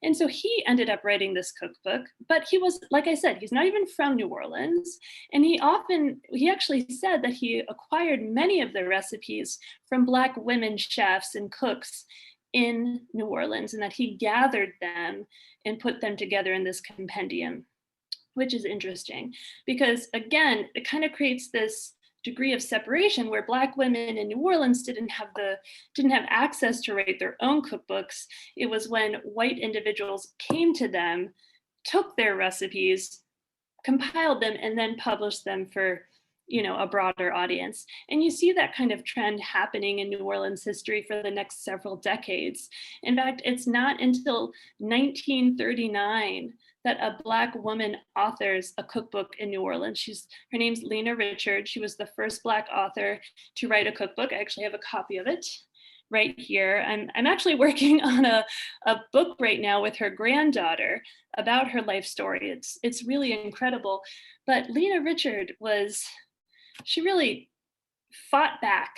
And so he ended up writing this cookbook, but he was, like I said, he's not even from New Orleans. And he actually said that he acquired many of the recipes from Black women chefs and cooks in New Orleans, and that he gathered them and put them together in this compendium, which is interesting because, again, it kind of creates this degree of separation where Black women in New Orleans didn't have access to write their own cookbooks. It was when white individuals came to them, took their recipes, compiled them, and then published them for a broader audience. And you see that kind of trend happening in New Orleans history for the next several decades. In fact, it's not until 1939 that a Black woman authors a cookbook in New Orleans. Her name's Lena Richard. She was the first Black author to write a cookbook. I actually have a copy of it right here. I'm actually working on a book right now with her granddaughter about her life story. It's really incredible. But Lena Richard she really fought back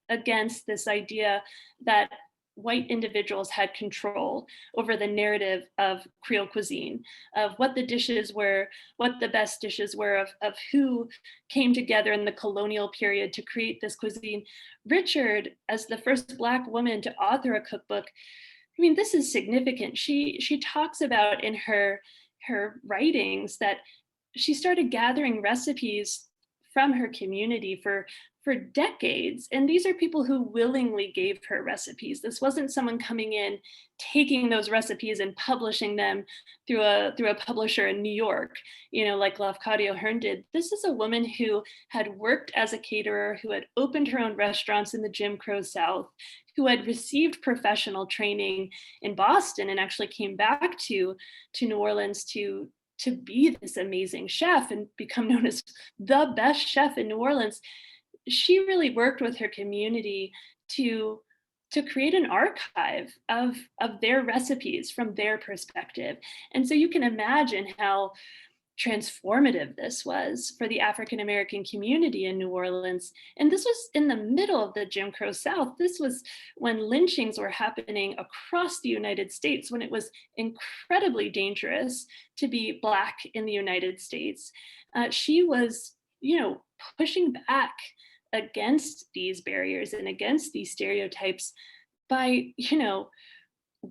against this idea that white individuals had control over the narrative of Creole cuisine, of what the dishes were, what the best dishes were, of who came together in the colonial period to create this cuisine. Richard, as the first Black woman to author a cookbook, I mean, this is significant. She talks about in her writings that she started gathering recipes from her community for decades. And these are people who willingly gave her recipes. This wasn't someone coming in, taking those recipes and publishing them through a publisher in New York, like Lafcadio Hearn did. This is a woman who had worked as a caterer, who had opened her own restaurants in the Jim Crow South, who had received professional training in Boston and actually came back to New Orleans to be this amazing chef and become known as the best chef in New Orleans. She really worked with her community to create an archive of their recipes from their perspective. And so you can imagine how transformative this was for the African American community in New Orleans. And this was in the middle of the Jim Crow South. This was when lynchings were happening across the United States, when it was incredibly dangerous to be Black in the United States. She was, pushing back against these barriers and against these stereotypes by,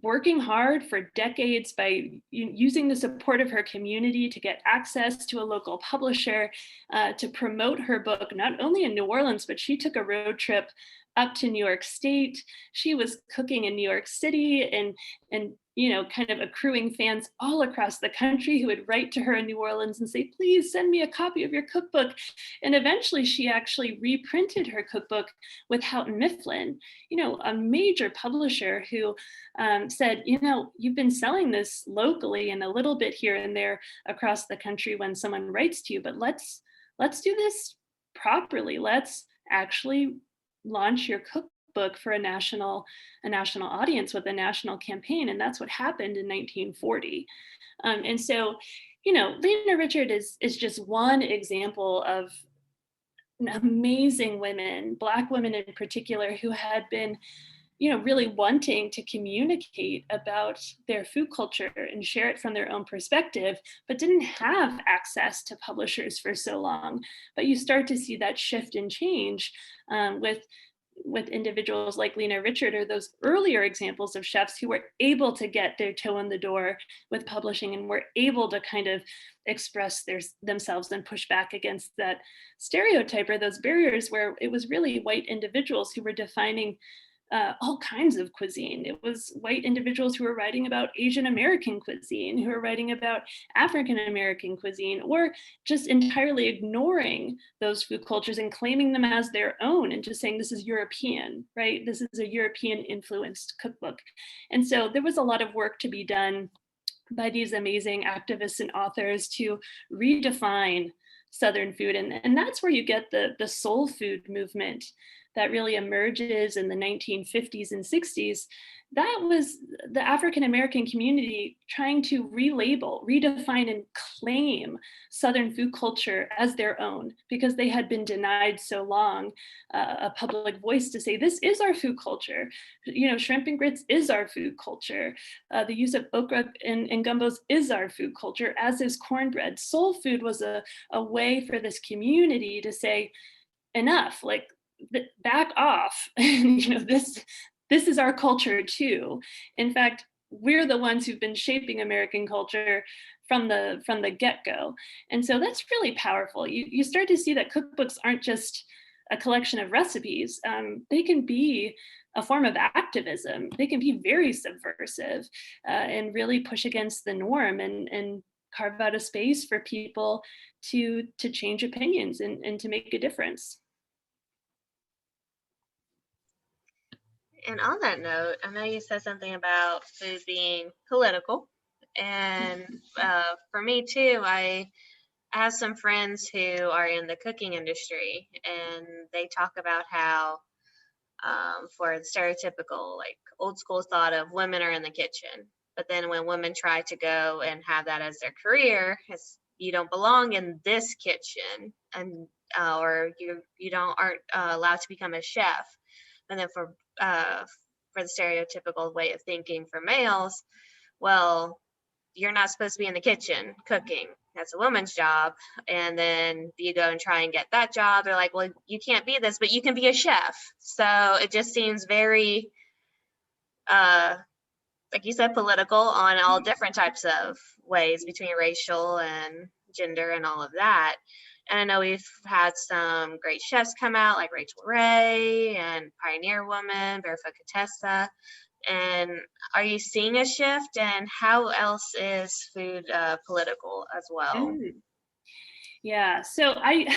working hard for decades, by using the support of her community to get access to a local publisher, to promote her book, not only in New Orleans, but she took a road trip up to New York State. She was cooking in New York City and kind of accruing fans all across the country who would write to her in New Orleans and say, please send me a copy of your cookbook. And eventually she actually reprinted her cookbook with Houghton Mifflin, a major publisher who said, you've been selling this locally and a little bit here and there across the country when someone writes to you, but let's do this properly. Let's actually launch your cookbook for a national audience with a national campaign. And that's what happened in 1940. And so, Lena Richard is just one example of amazing women, Black women in particular, who had been really wanting to communicate about their food culture and share it from their own perspective, but didn't have access to publishers for so long. But you start to see that shift and change with individuals like Lena Richard, or those earlier examples of chefs who were able to get their toe in the door with publishing and were able to kind of express themselves and push back against that stereotype or those barriers where it was really white individuals who were defining all kinds of cuisine. It was white individuals who were writing about Asian American cuisine, who were writing about African American cuisine, or just entirely ignoring those food cultures and claiming them as their own and just saying, this is European, right? This is a European influenced cookbook. And so there was a lot of work to be done by these amazing activists and authors to redefine Southern food. And that's where you get the soul food movement that really emerges in the 1950s and 60s. That was the African American community trying to relabel, redefine, and claim Southern food culture as their own, because they had been denied so long a public voice to say, this is our food culture. Shrimp and grits is our food culture. The use of okra in gumbos is our food culture, as is cornbread. Soul food was a way for this community to say, enough, like, back off. This is our culture too. In fact, we're the ones who've been shaping American culture from the get-go. And so that's really powerful. You start to see that cookbooks aren't just a collection of recipes. They can be a form of activism. They can be very subversive and really push against the norm and carve out a space for people to change opinions and to make a difference. And on that note, I know you said something about food being political. And for me too, I have some friends who are in the cooking industry, and they talk about how for the stereotypical, like old school thought of women are in the kitchen. But then when women try to go and have that as their career, you don't belong in this kitchen, and or you aren't allowed to become a chef. And then for the stereotypical way of thinking for males, well, you're not supposed to be in the kitchen cooking. That's a woman's job. And then you go and try and get that job. They're like, well, you can't be this, but you can be a chef. So it just seems very, like you said, political on all different types of ways between racial and gender and all of that. And I know we've had some great chefs come out, like Rachel Ray and Pioneer Woman, Barefoot Contessa. And are you seeing a shift? And how else is food political as well? Yeah, so I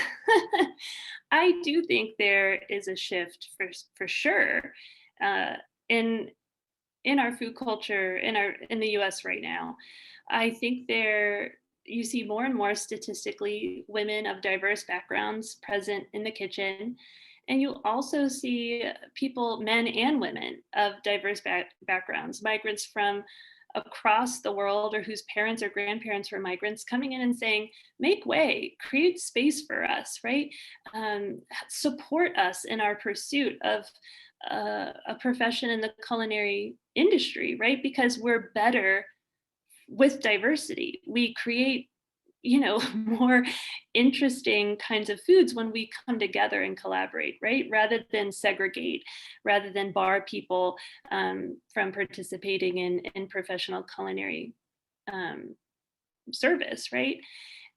I do think there is a shift for sure in our food culture in the U.S. right now. I think you see more and more statistically women of diverse backgrounds present in the kitchen. And you also see people, men and women of diverse backgrounds, migrants from across the world or whose parents or grandparents were migrants, coming in and saying, make way, create space for us, right? Support us in our pursuit of a profession in the culinary industry, right? Because we're better with diversity. We create more interesting kinds of foods when we come together and collaborate, right? Rather than segregate, rather than bar people from participating in professional culinary service, right?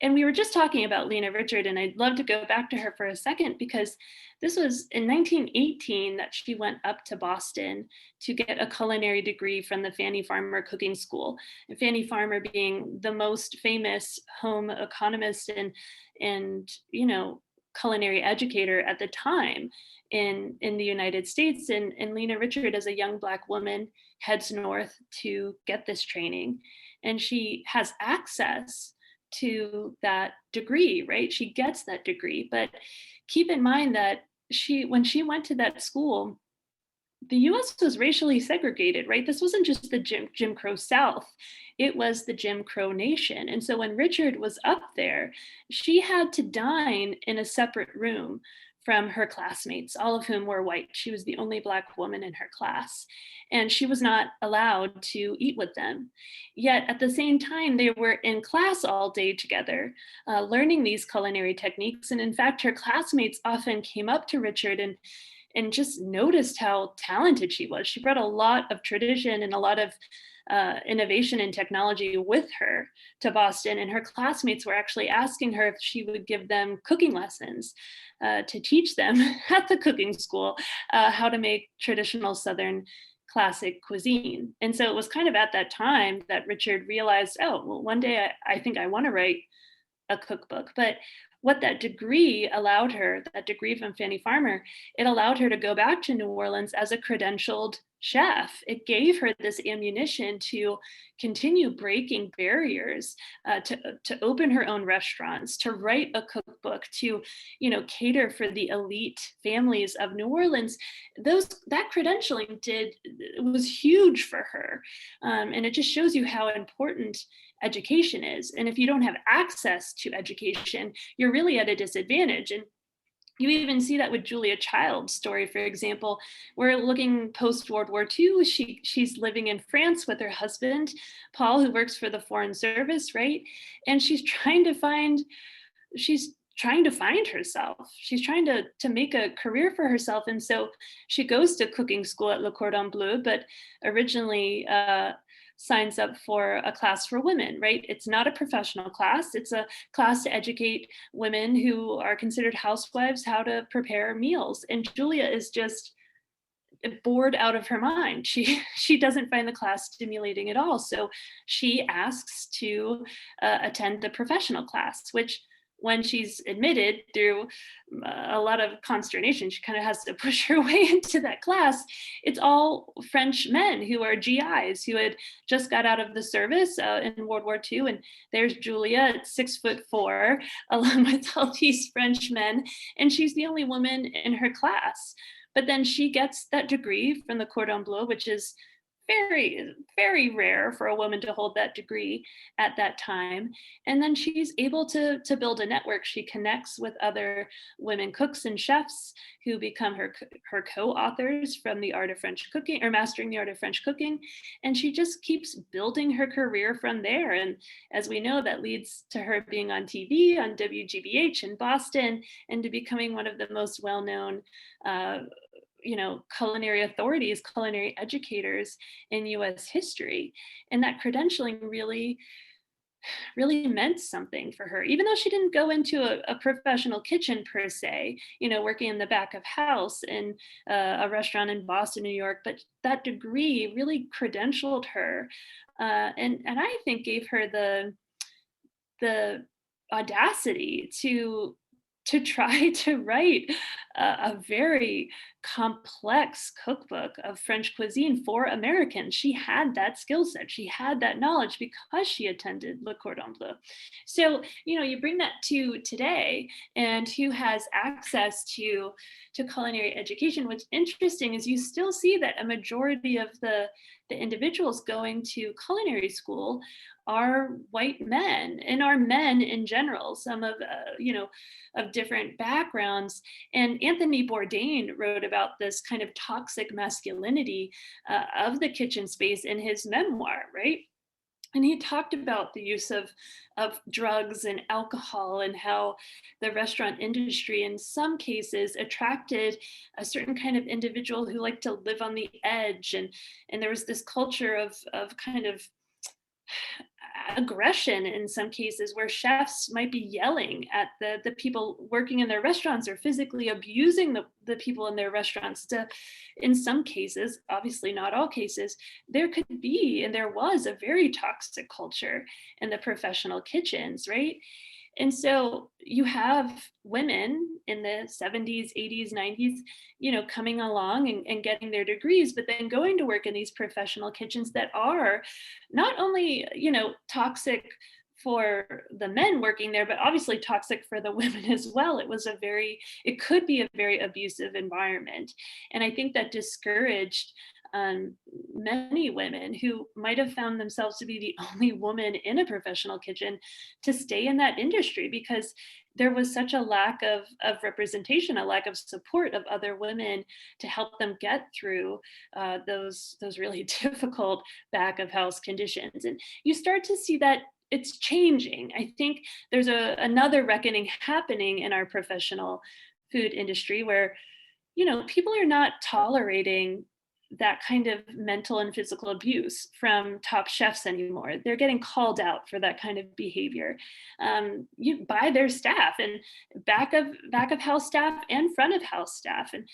And we were just talking about Lena Richard, and I'd love to go back to her for a second, because this was in 1918 that she went up to Boston to get a culinary degree from the Fanny Farmer Cooking School. And Fanny Farmer being the most famous home economist and culinary educator at the time in the United States. And Lena Richard, as a young Black woman, heads north to get this training. And she has access to that degree, right? She gets that degree. But keep in mind that when she went to that school, the US was racially segregated, right? This wasn't just the Jim Crow South, it was the Jim Crow Nation. And so when Richard was up there, she had to dine in a separate room from her classmates, all of whom were white. She was the only Black woman in her class, and she was not allowed to eat with them. Yet at the same time, they were in class all day together, learning these culinary techniques. And in fact, her classmates often came up to Richard and just noticed how talented she was. She brought a lot of tradition and a lot of innovation and technology with her to Boston. And her classmates were actually asking her if she would give them cooking lessons to teach them at the cooking school how to make traditional Southern classic cuisine. And so it was kind of at that time that Richard realized, oh, well, one day I think I want to write a cookbook. But what that degree allowed her, that degree from Fanny Farmer, it allowed her to go back to New Orleans as a credentialed chef. It gave her this ammunition to continue breaking barriers, to open her own restaurants, to write a cookbook, to cater for the elite families of New Orleans. That credentialing was huge for her, and it just shows you how important education is. And if you don't have access to education, you're really at a disadvantage. And you even see that with Julia Child's story, for example. We're looking post World War II. She's living in France with her husband, Paul, who works for the Foreign Service, right? And she's trying to find herself. She's trying to make a career for herself. And so she goes to cooking school at Le Cordon Bleu, but originally signs up for a class for women, right? It's not a professional class. It's a class to educate women who are considered housewives how to prepare meals. And Julia is just bored out of her mind. She doesn't find the class stimulating at all. So she asks to attend the professional class, which, when she's admitted through a lot of consternation, she kind of has to push her way into that class. It's all French men who are GIs who had just got out of the service in World War II. And there's Julia at 6'4", along with all these French men. And she's the only woman in her class. But then she gets that degree from the Cordon Bleu, which is very, very rare for a woman to hold that degree at that time. And then she's able to build a network. She connects with other women cooks and chefs who become her co-authors from the Art of French Cooking, or Mastering the Art of French Cooking. And she just keeps building her career from there. And as we know, that leads to her being on TV, on WGBH in Boston, and to becoming one of the most well-known culinary authorities, culinary educators in US history. And that credentialing really meant something for her, even though she didn't go into a professional kitchen per se, working in the back of house in a restaurant in Boston, New York. But that degree really credentialed her, and I think gave her the audacity to try to write a very complex cookbook of French cuisine for Americans. She had that skill set. She had that knowledge because she attended Le Cordon Bleu. So, you bring that to today, and who has access to culinary education. What's interesting is you still see that a majority of the individuals going to culinary school are white men, and are men in general, some of of different backgrounds. And Anthony Bourdain wrote about this kind of toxic masculinity of the kitchen space in his memoir, right? And he talked about the use of drugs and alcohol, and how the restaurant industry in some cases attracted a certain kind of individual who liked to live on the edge. And there was this culture of kind of aggression in some cases, where chefs might be yelling at the people working in their restaurants or physically abusing the people in their restaurants. To, in some cases, obviously not all cases, there could be and there was a very toxic culture in the professional kitchens, right? And so you have women in the 70s, 80s, 90s, coming along and getting their degrees, but then going to work in these professional kitchens that are not only, toxic for the men working there, but obviously toxic for the women as well. It could be a very abusive environment. And I think that discouraged um, many women who might have found themselves to be the only woman in a professional kitchen to stay in that industry, because there was such a lack of representation, a lack of support of other women to help them get through those really difficult back of house conditions. And you start to see that it's changing. I think there's another reckoning happening in our professional food industry where, people are not tolerating that kind of mental and physical abuse from top chefs anymore. They're getting called out for that kind of behavior by their staff, and back of house staff and front of house staff. And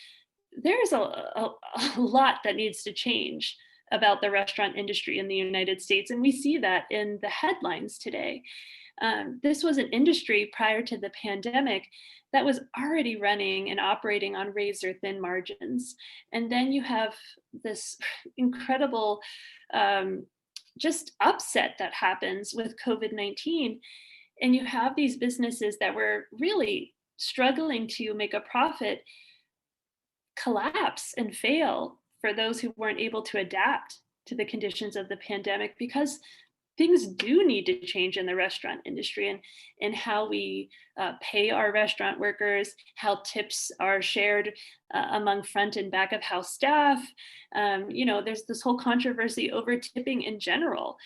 there's a lot that needs to change about the restaurant industry in the United States, and we see that in the headlines today. This was an industry prior to the pandemic that was already running and operating on razor thin margins. And then you have this incredible just upset that happens with COVID-19. And you have these businesses that were really struggling to make a profit collapse and fail for those who weren't able to adapt to the conditions of the pandemic, because things do need to change in the restaurant industry, and how we pay our restaurant workers, how tips are shared among front and back of house staff. There's this whole controversy over tipping in general.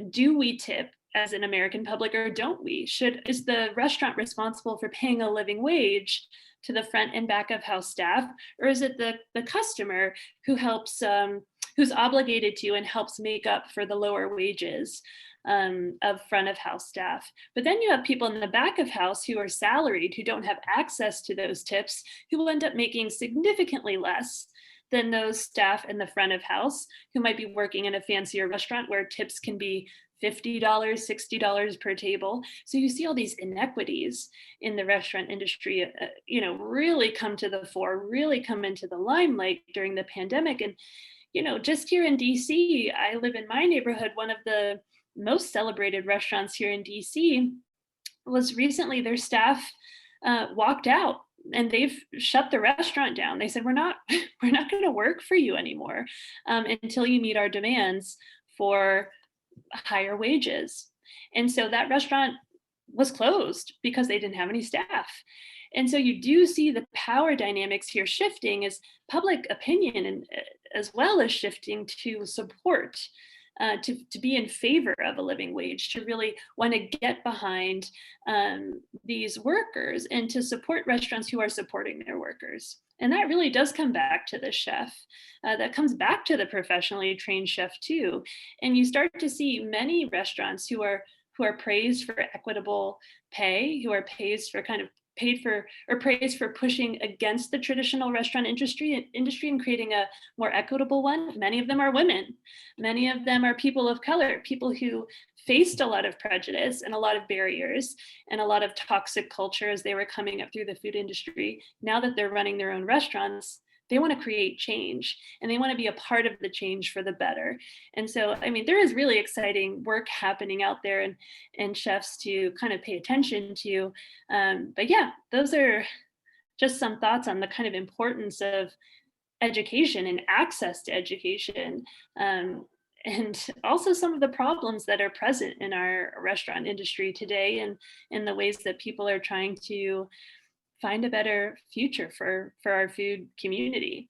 Do we tip as an American public, or don't we? Is the restaurant responsible for paying a living wage to the front and back of house staff, or is it the customer who helps who's obligated to and helps make up for the lower wages of front of house staff? But then you have people in the back of house who are salaried, who don't have access to those tips, who will end up making significantly less than those staff in the front of house who might be working in a fancier restaurant where tips can be $50, $60 per table. So you see all these inequities in the restaurant industry, really come to the fore, really come into the limelight during the pandemic. And, just here in DC, I live in my neighborhood. One of the most celebrated restaurants here in DC was recently, their staff walked out and they've shut the restaurant down. They said, we're not going to work for you anymore until you meet our demands for higher wages. And so that restaurant was closed because they didn't have any staff. And so you do see the power dynamics here shifting as public opinion, and as well as shifting to support, to be in favor of a living wage, to really want to get behind these workers and to support restaurants who are supporting their workers. And that really does come back to the chef. That comes back to the professionally trained chef too. And you start to see many restaurants who are praised for equitable pay, who are praised for pushing against the traditional restaurant industry and creating a more equitable one. Many of them are women. Many of them are people of color, people who faced a lot of prejudice and a lot of barriers and a lot of toxic culture as they were coming up through the food industry. Now that they're running their own restaurants, they want to create change, and they want to be a part of the change for the better. And so, there is really exciting work happening out there, and chefs to kind of pay attention to. But yeah, those are just some thoughts on the kind of importance of education and access to education. And also some of the problems that are present in our restaurant industry today, and the ways that people are trying to find a better future for our food community.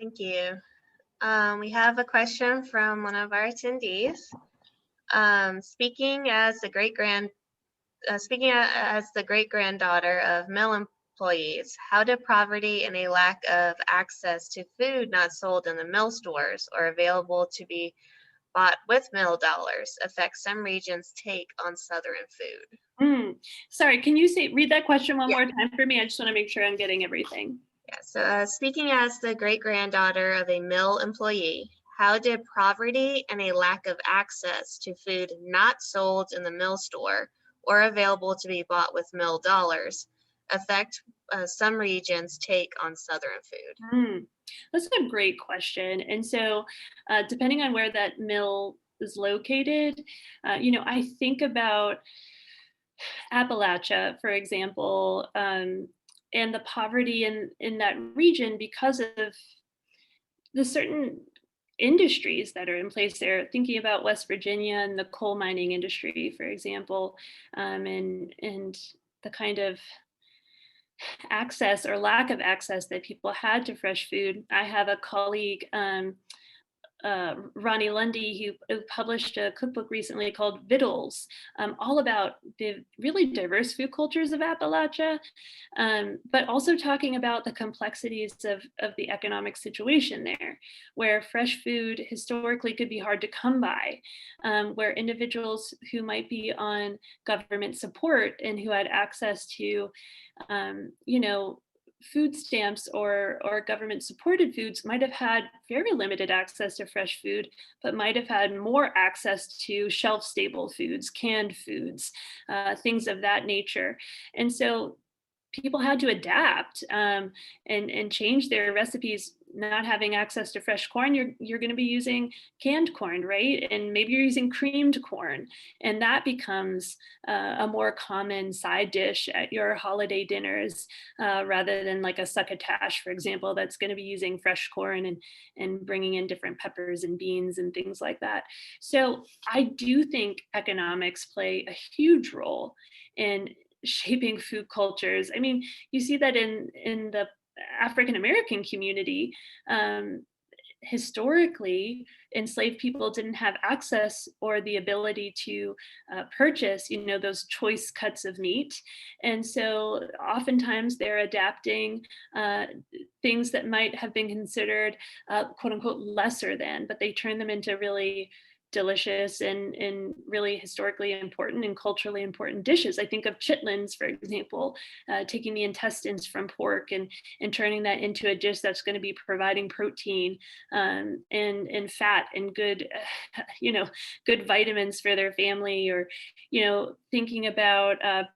Thank you. We have a question from one of our attendees. Speaking as the great granddaughter of employees. How did poverty and a lack of access to food not sold in the mill stores or available to be bought with mill dollars affect some regions' take on Southern food? Sorry, can you read that question one more time for me? I just want to make sure I'm getting everything. Yeah, so speaking as the great granddaughter of a mill employee, how did poverty and a lack of access to food not sold in the mill store or available to be bought with mill dollars affect some regions' take on Southern food? That's a great question. And so, depending on where that mill is located, I think about Appalachia, for example, and the poverty in that region because of the certain industries that are in place there. Thinking about West Virginia and the coal mining industry, for example, and the kind of access or lack of access that people had to fresh food. I have a colleague, Ronnie Lundy, who published a cookbook recently called Victuals, all about the really diverse food cultures of Appalachia, but also talking about the complexities of the economic situation there, where fresh food historically could be hard to come by, where individuals who might be on government support and who had access to, food stamps or government supported foods might have had very limited access to fresh food, but might have had more access to shelf stable foods, canned foods, things of that nature. And so people had to adapt, and change their recipes. Not having access to fresh corn, you're going to be using canned corn, right? And maybe you're using creamed corn, and that becomes a more common side dish at your holiday dinners, rather than like a succotash, for example, that's going to be using fresh corn and bringing in different peppers and beans and things like that. So I do think economics play a huge role in shaping food cultures. I mean, you see that in the African American community. Historically, enslaved people didn't have access or the ability to purchase, those choice cuts of meat, and so oftentimes they're adapting things that might have been considered quote unquote lesser than, but they turn them into really delicious and really historically important and culturally important dishes. I think of chitlins, for example, taking the intestines from pork and turning that into a dish that's going to be providing protein, and fat and good, good vitamins for their family, or thinking about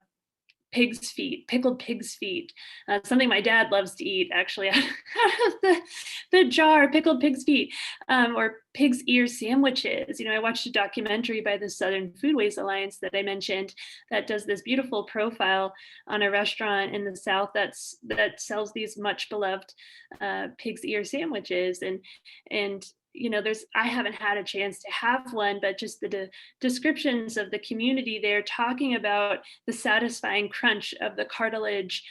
pig's feet, pickled pig's feet, something my dad loves to eat, actually, out of the jar, pickled pig's feet, or pig's ear sandwiches. I watched a documentary by the Southern Foodways Alliance that I mentioned that does this beautiful profile on a restaurant in the South that sells these much beloved pig's ear sandwiches. And I haven't had a chance to have one, but just the descriptions of the community there talking about the satisfying crunch of the cartilage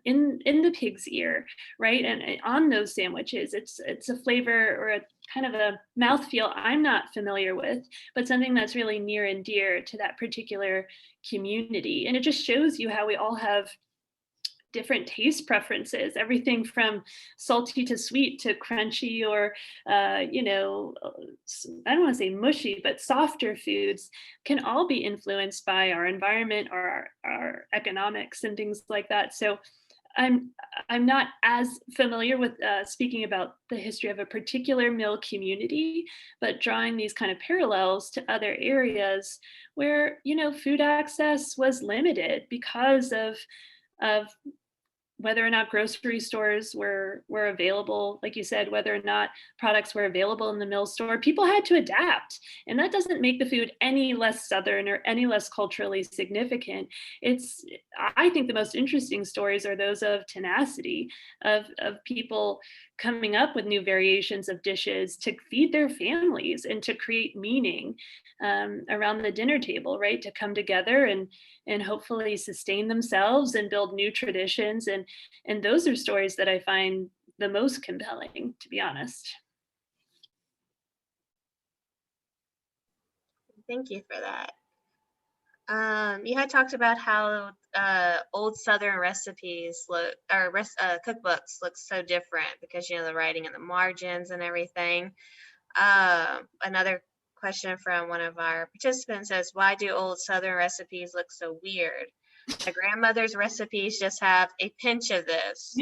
in the pig's ear, right? And on those sandwiches, it's a flavor or a kind of a mouthfeel I'm not familiar with, but something that's really near and dear to that particular community. And it just shows you how we all have different taste preferences, everything from salty to sweet to crunchy, or I don't want to say mushy, but softer foods can all be influenced by our environment or our economics and things like that. So I'm not as familiar with speaking about the history of a particular mill community, but drawing these kind of parallels to other areas where food access was limited because of whether or not grocery stores were available, like you said, whether or not products were available in the mill store. People had to adapt, and that doesn't make the food any less Southern or any less culturally significant. I think the most interesting stories are those of tenacity, of people coming up with new variations of dishes to feed their families and to create meaning around the dinner table, right? To come together and hopefully sustain themselves and build new traditions. And those are stories that I find the most compelling, to be honest. Thank you for that. You had talked about how old Southern recipes look, or cookbooks look so different because, you know, the writing and the margins and everything. Another question from one of our participants says, why do old Southern recipes look so weird? My grandmother's recipes just have a pinch of this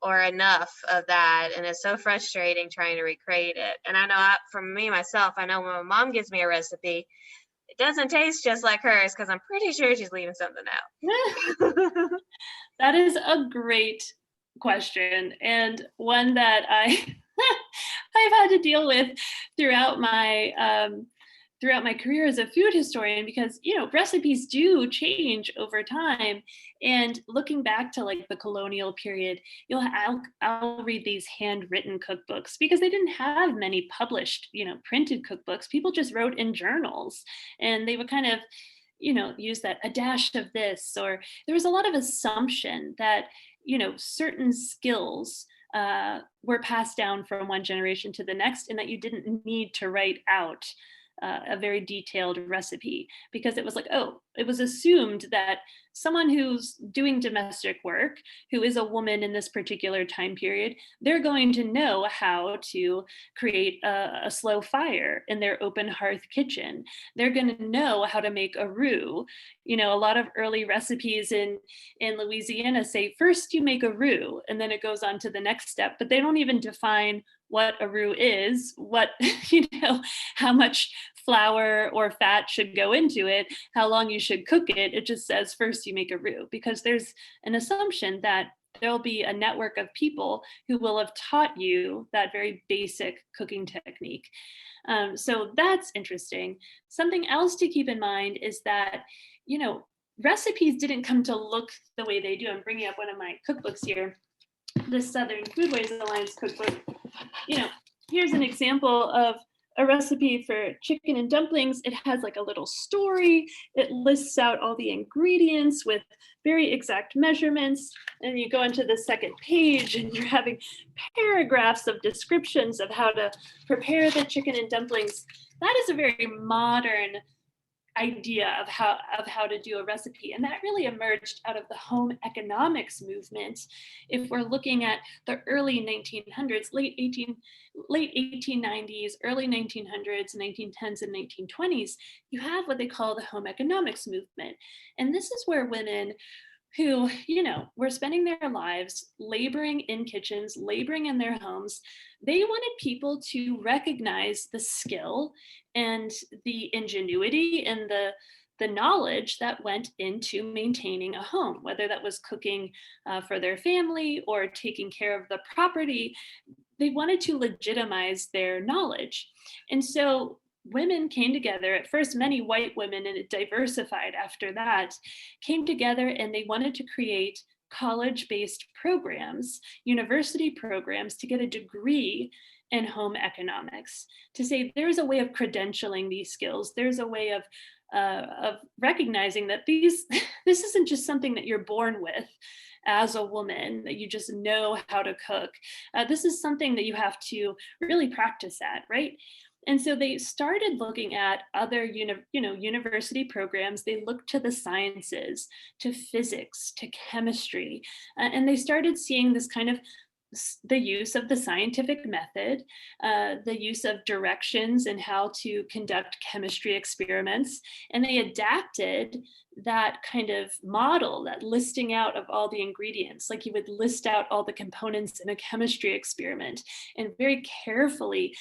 or enough of that, and it's so frustrating trying to recreate it. And I know for me myself, I know when my mom gives me a recipe, it doesn't taste just like hers because I'm pretty sure she's leaving something out. That is a great question, and one that I've had to deal with throughout my career as a food historian, because recipes do change over time. And looking back to like the colonial period, I'll read these handwritten cookbooks because they didn't have many published printed cookbooks. People just wrote in journals, and they would kind of use that a dash of this, or there was a lot of assumption that certain skills were passed down from one generation to the next, and that you didn't need to write out a very detailed recipe, because it was like, oh, it was assumed that someone who's doing domestic work, who is a woman in this particular time period, they're going to know how to create a slow fire in their open hearth kitchen. They're going to know how to make a roux. A lot of early recipes in Louisiana say first you make a roux, and then it goes on to the next step, but they don't even define what a roux is, what, how much flour or fat should go into it, how long you should cook it. It just says first you make a roux, because there's an assumption that there'll be a network of people who will have taught you that very basic cooking technique. So that's interesting. Something else to keep in mind is that, recipes didn't come to look the way they do. I'm bringing up one of my cookbooks here, the Southern Foodways Alliance cookbook. Here's an example of a recipe for chicken and dumplings. It has like a little story. It lists out all the ingredients with very exact measurements. And you go into the second page and you're having paragraphs of descriptions of how to prepare the chicken and dumplings. That is a very modern idea of how to do a recipe, and that really emerged out of the home economics movement. If we're looking at the early 1900s, late 1890s, early 1900s, 1910s, and 1920s, you have what they call the home economics movement. And this is where women who, were spending their lives laboring in kitchens, laboring in their homes, they wanted people to recognize the skill and the ingenuity and the knowledge that went into maintaining a home, whether that was cooking for their family or taking care of the property. They wanted to legitimize their knowledge. And so women came together, at first many white women, and it diversified after that, came together and they wanted to create college-based programs, university programs, to get a degree in home economics, to say there's a way of credentialing these skills. There's a way of recognizing that this isn't just something that you're born with as a woman, that you just know how to cook. This is something that you have to really practice at, right? And so they started looking at other university programs. They looked to the sciences, to physics, to chemistry, and they started seeing this kind of the use of the scientific method, the use of directions and how to conduct chemistry experiments. And they adapted that kind of model, that listing out of all the ingredients, like you would list out all the components in a chemistry experiment, and very carefully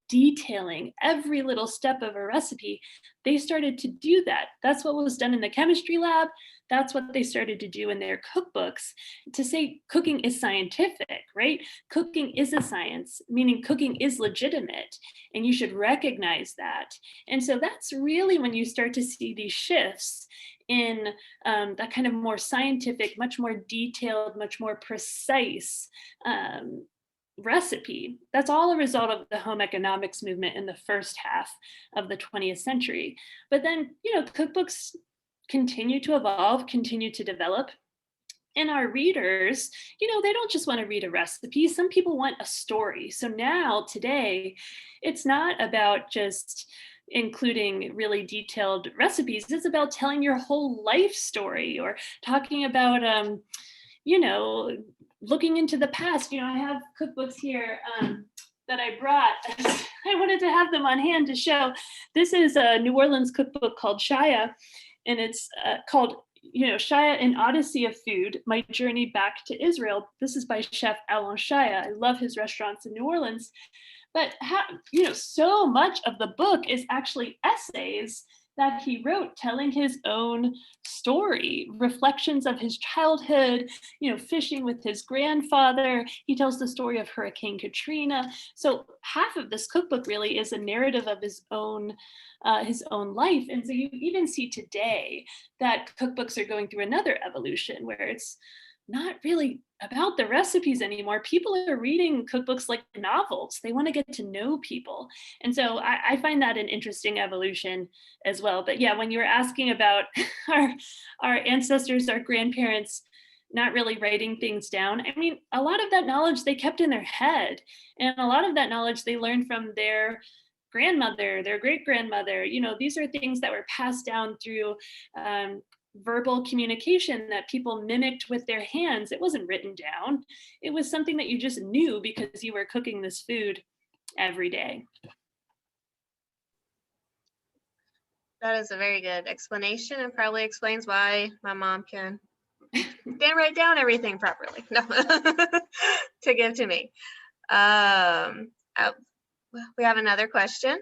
detailing every little step of a recipe. They started to do that. That's what was done in the chemistry lab. That's what they started to do in their cookbooks, to say cooking is scientific, right? Cooking is a science, meaning cooking is legitimate, and you should recognize that. And so that's really when you start to see these shifts in that kind of more scientific, much more detailed, much more precise recipe. That's all a result of the home economics movement in the first half of the 20th century. But then, cookbooks continue to evolve, continue to develop. And our readers, they don't just want to read a recipe. Some people want a story. So now, today, it's not about just including really detailed recipes. It's about telling your whole life story, or talking about, you know, looking into the past. You know, I have cookbooks here that I brought. I wanted to have them on hand to show. This is a New Orleans cookbook called Shaya, and it's called, you know, Shaya, an Odyssey of Food, My Journey Back to Israel. This is by Chef Alon Shaya. I love his restaurants in New Orleans. But you know, so much of the book is actually essays that he wrote telling his own story, reflections of his childhood, you know, fishing with his grandfather. He tells the story of Hurricane Katrina. So half of this cookbook really is a narrative of his own life. And so you even see today that cookbooks are going through another evolution where it's not really about the recipes anymore. People are reading cookbooks like novels. They want to get to know people. And so I find that an interesting evolution as well. But yeah, when you were asking about our ancestors, our grandparents not really writing things down, I mean, a lot of that knowledge they kept in their head. And a lot of that knowledge they learned from their grandmother, their great grandmother. You know, these are things that were passed down through verbal communication that people mimicked with their hands. It wasn't written down. It was something that you just knew because you were cooking this food every day. That is a very good explanation, and probably explains why my mom can write down everything properly to give to me. We have another question.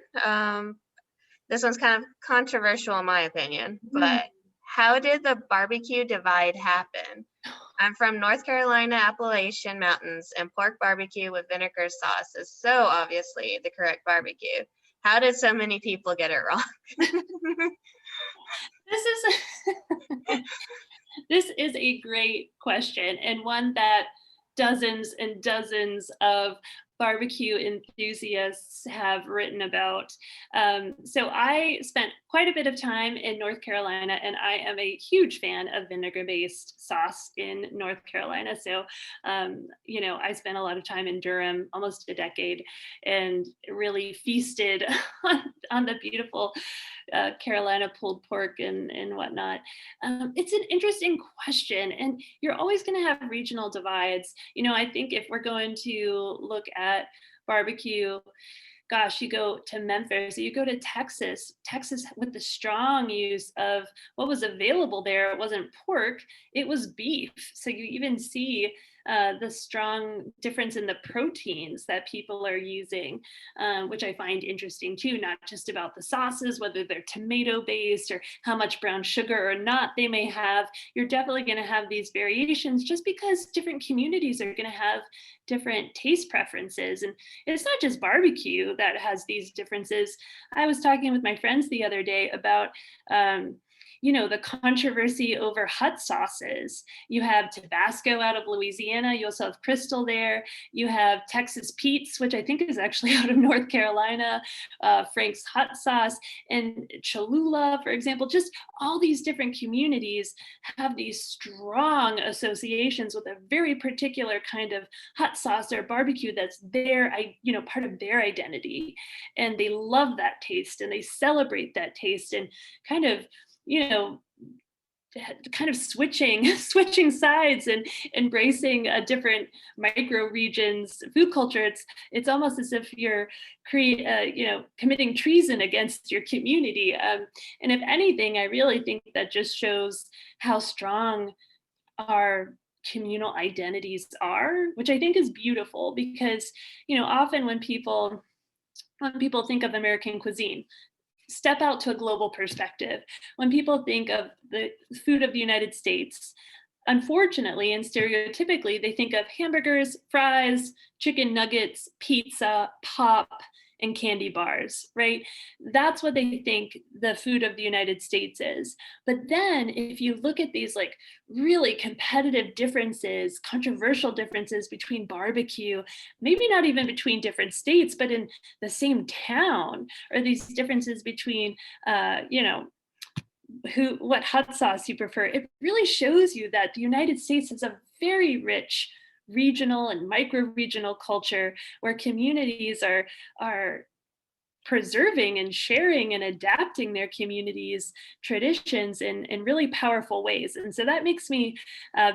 This one's kind of controversial in my opinion, but how did the barbecue divide happen? I'm from North Carolina Appalachian Mountains, and pork barbecue with vinegar sauce is so obviously the correct barbecue. How did so many people get it wrong? This is a great question, and one that dozens and dozens of barbecue enthusiasts have written about. So I spent quite a bit of time in North Carolina, and I am a huge fan of vinegar-based sauce in North Carolina. So, you know, I spent a lot of time in Durham, almost a decade, and really feasted on the beautiful Carolina pulled pork and whatnot. It's an interesting question, and you're always going to have regional divides. You know, I think if we're going to look at barbecue, gosh, you go to Memphis, you go to Texas with the strong use of what was available there. It wasn't pork, it was beef. So you even see the strong difference in the proteins that people are using, which I find interesting too, not just about the sauces, whether they're tomato based or how much brown sugar or not they may have. You're definitely going to have these variations just because different communities are going to have different taste preferences. And it's not just barbecue that has these differences. I was talking with my friends the other day about you know, the controversy over hot sauces. You have Tabasco out of Louisiana. You also have Crystal there. You have Texas Pete's, which I think is actually out of North Carolina, Frank's hot sauce, and Cholula, for example. Just all these different communities have these strong associations with a very particular kind of hot sauce or barbecue that's their, you know, part of their identity. And they love that taste and they celebrate that taste, and kind of, you know, kind of switching sides and embracing a different micro regions food culture. It's almost as if you're you know, committing treason against your community. And if anything, I really think that just shows how strong our communal identities are, which I think is beautiful, because, you know, often when people think of American cuisine, step out to a global perspective. When people think of the food of the United States, unfortunately and stereotypically, they think of hamburgers, fries, chicken nuggets, pizza, pop, and candy bars, right? That's what they think the food of the United States is. But then if you look at these like really competitive differences, controversial differences between barbecue, maybe not even between different states, but in the same town, or these differences between, you know, what hot sauce you prefer, it really shows you that the United States is a very rich regional and micro-regional culture where communities are preserving and sharing and adapting their communities' traditions in really powerful ways. And so that makes me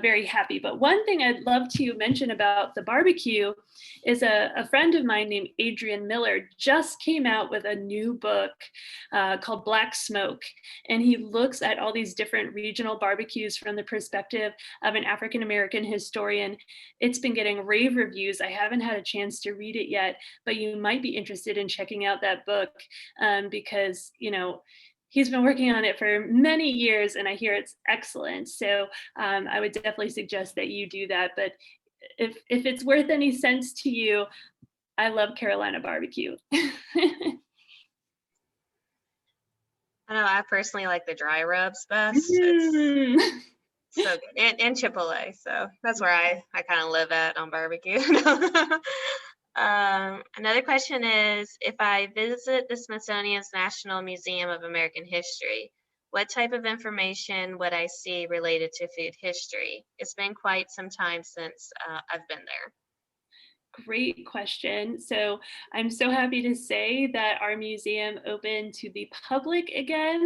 very happy. But one thing I'd love to mention about the barbecue is a friend of mine named Adrian Miller just came out with a new book called Black Smoke. And he looks at all these different regional barbecues from the perspective of an African American historian. It's been getting rave reviews. I haven't had a chance to read it yet, but you might be interested in checking out that book because, he's been working on it for many years and I hear it's excellent. So I would definitely suggest that you do that. But if it's worth any sense to you, I love Carolina barbecue. I know I personally like the dry rubs best. So good. And Chipotle. So that's where I kind of live at on barbecue. Another question is, if I visit the Smithsonian's National Museum of American History, what type of information would I see related to food history? It's been quite some time since I've been there. Great question. So I'm so happy to say that our museum opened to the public again.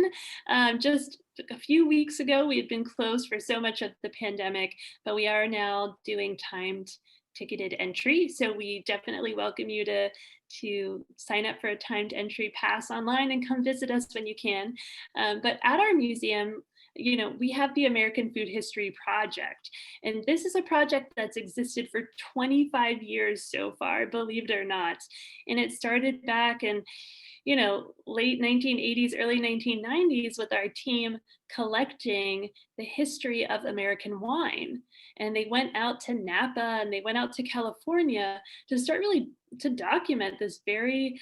Just a few weeks ago, we had been closed for so much of the pandemic, but we are now doing timed ticketed entry. So we definitely welcome you to sign up for a timed entry pass online and come visit us when you can. But at our museum, we have the American Food History Project, and this is a project that's existed for 25 years so far, believe it or not. And it started back in, late 1980s, early 1990s with our team collecting the history of American wine. And they went out to Napa and they went out to California to start really to document this very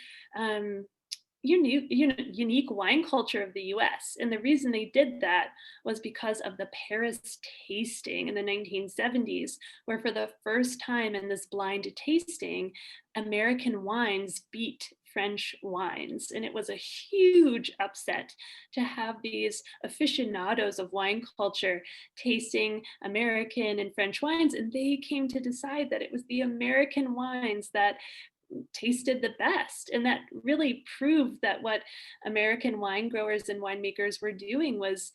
unique wine culture of the US. And the reason they did that was because of the Paris tasting in the 1970s, where for the first time in this blind tasting, American wines beat French wines. And it was a huge upset to have these aficionados of wine culture tasting American and French wines. And they came to decide that it was the American wines that tasted the best. And that really proved that what American wine growers and winemakers were doing was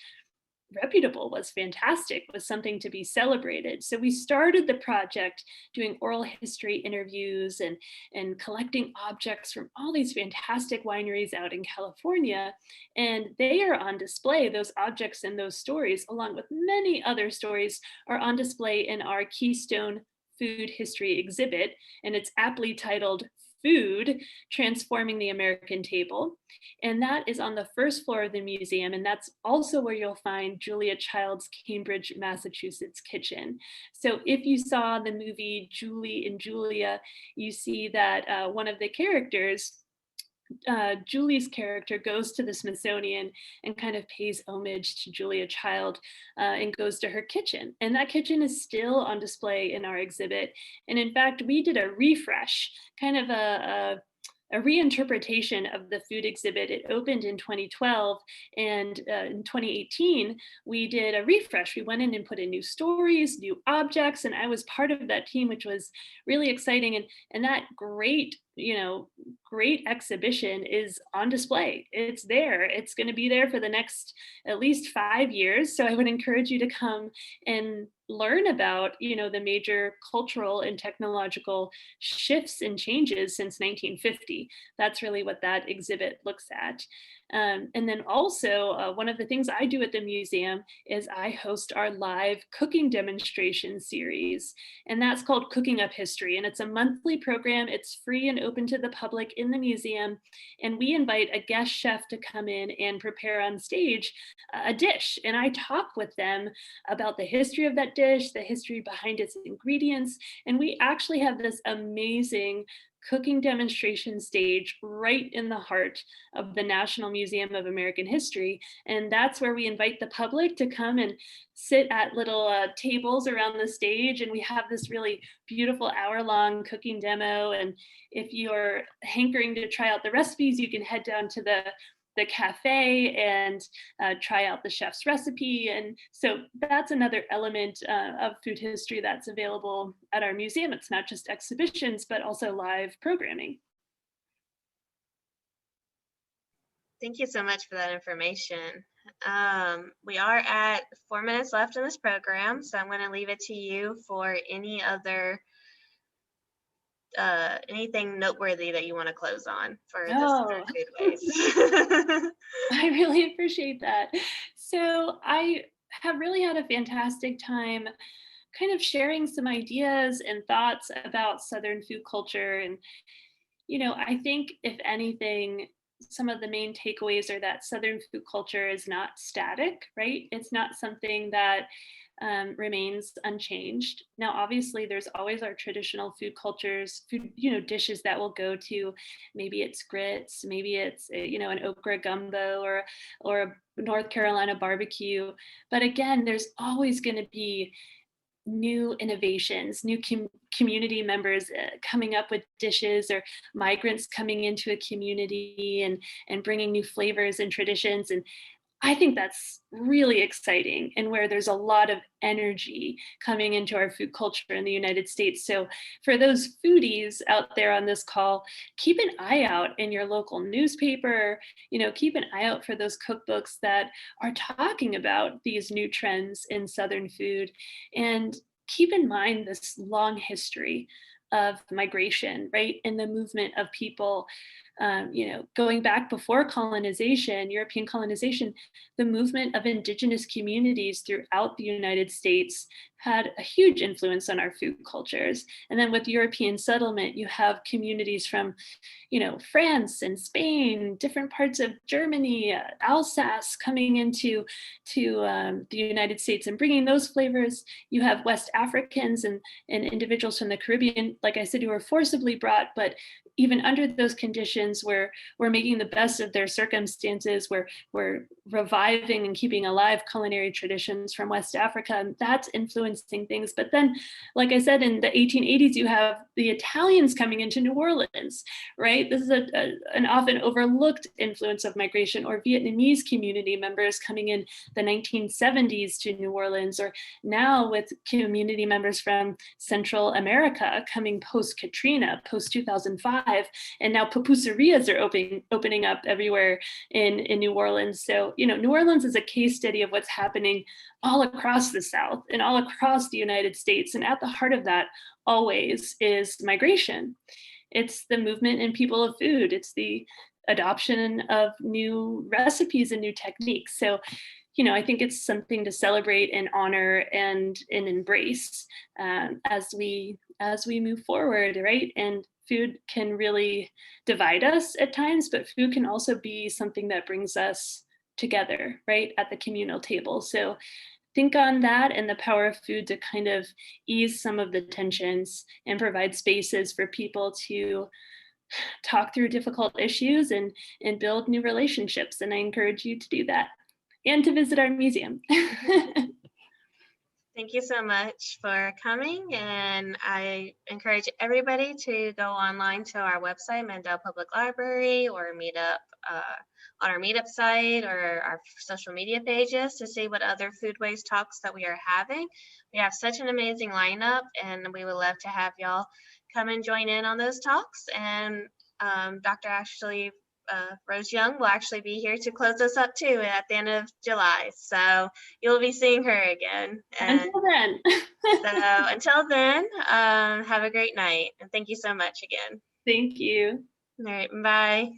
reputable, was fantastic, was something to be celebrated. So we started the project doing oral history interviews and collecting objects from all these fantastic wineries out in California. And they are on display. Those objects and those stories, along with many other stories, are on display in our Keystone Food History exhibit, and it's aptly titled Food, Transforming the American Table. And that is on the first floor of the museum, and that's also where you'll find Julia Child's Cambridge, Massachusetts kitchen. So if you saw the movie Julie and Julia, you see that one of the characters, Julie's character, goes to the Smithsonian and kind of pays homage to Julia Child and goes to her kitchen. And that kitchen is still on display in our exhibit. And in fact, we did a refresh, kind of a reinterpretation of the food exhibit. It opened in 2012, and in 2018, we did a refresh. We went in and put in new stories, new objects, and I was part of that team, which was really exciting. And that great exhibition is on display. It's there. It's going to be there for the next at least 5 years. So I would encourage you to come and learn about, the major cultural and technological shifts and changes since 1950. That's really what that exhibit looks at. And then also, one of the things I do at the museum is I host our live cooking demonstration series, and that's called Cooking Up History. And it's a monthly program. It's free and open to the public in the museum. And we invite a guest chef to come in and prepare on stage a dish. And I talk with them about the history of that dish, the history behind its ingredients. And we actually have this amazing cooking demonstration stage right in the heart of the National Museum of American History. And that's where we invite the public to come and sit at little tables around the stage. And we have this really beautiful hour-long cooking demo. And if you're hankering to try out the recipes, you can head down to the cafe and try out the chef's recipe. And so that's another element of food history that's available at our museum. It's not just exhibitions, but also live programming. Thank you so much for that information. We are at 4 minutes left in this program, so I'm going to leave it to you for any other anything noteworthy that you want to close on for the Oh, Southern Foodways. I really appreciate that. So I have really had a fantastic time kind of sharing some ideas and thoughts about Southern food culture. And, I think if anything, some of the main takeaways are that Southern food culture is not static, right? It's not something that remains unchanged. Now, obviously, there's always our traditional food cultures, food, dishes that will go to. Maybe it's grits, maybe it's an okra gumbo or a North Carolina barbecue. But again, there's always going to be new innovations, new community members coming up with dishes, or migrants coming into a community and bringing new flavors and traditions. And I think that's really exciting, and where there's a lot of energy coming into our food culture in the United States. So for those foodies out there on this call, keep an eye out in your local newspaper, keep an eye out for those cookbooks that are talking about these new trends in Southern food. And keep in mind this long history of migration, right? And the movement of people, going back before colonization, European colonization, the movement of indigenous communities throughout the United States had a huge influence on our food cultures. And then with European settlement, you have communities from, France and Spain, different parts of Germany, Alsace coming into the United States and bringing those flavors. You have West Africans and individuals from the Caribbean, like I said, who were forcibly brought, but even under those conditions, we're making the best of their circumstances. We're reviving and keeping alive culinary traditions from West Africa, and that's influencing things. But then, like I said, in the 1880s, you have the Italians coming into New Orleans, right? This is an often overlooked influence of migration, or Vietnamese community members coming in the 1970s to New Orleans, or now with community members from Central America coming post-Katrina, post-2005. And now pupuserias are opening up everywhere in New Orleans. So, New Orleans is a case study of what's happening all across the South and all across the United States. And at the heart of that always is migration. It's the movement in people of food. It's the adoption of new recipes and new techniques. So, I think it's something to celebrate and honor and embrace as we move forward, right? And food can really divide us at times, but food can also be something that brings us together, right, at the communal table. So think on that and the power of food to kind of ease some of the tensions and provide spaces for people to talk through difficult issues and build new relationships. And I encourage you to do that and to visit our museum. Thank you so much for coming, and I encourage everybody to go online to our website, Mandel Public Library, or meet up on our meetup site or our social media pages to see what other Foodways talks that we are having. We have such an amazing lineup, and we would love to have y'all come and join in on those talks. And Dr. Ashley Rose Young will actually be here to close us up too at the end of July. So you'll be seeing her again. And until then. so until then, have a great night. And thank you so much again. Thank you. All right, bye.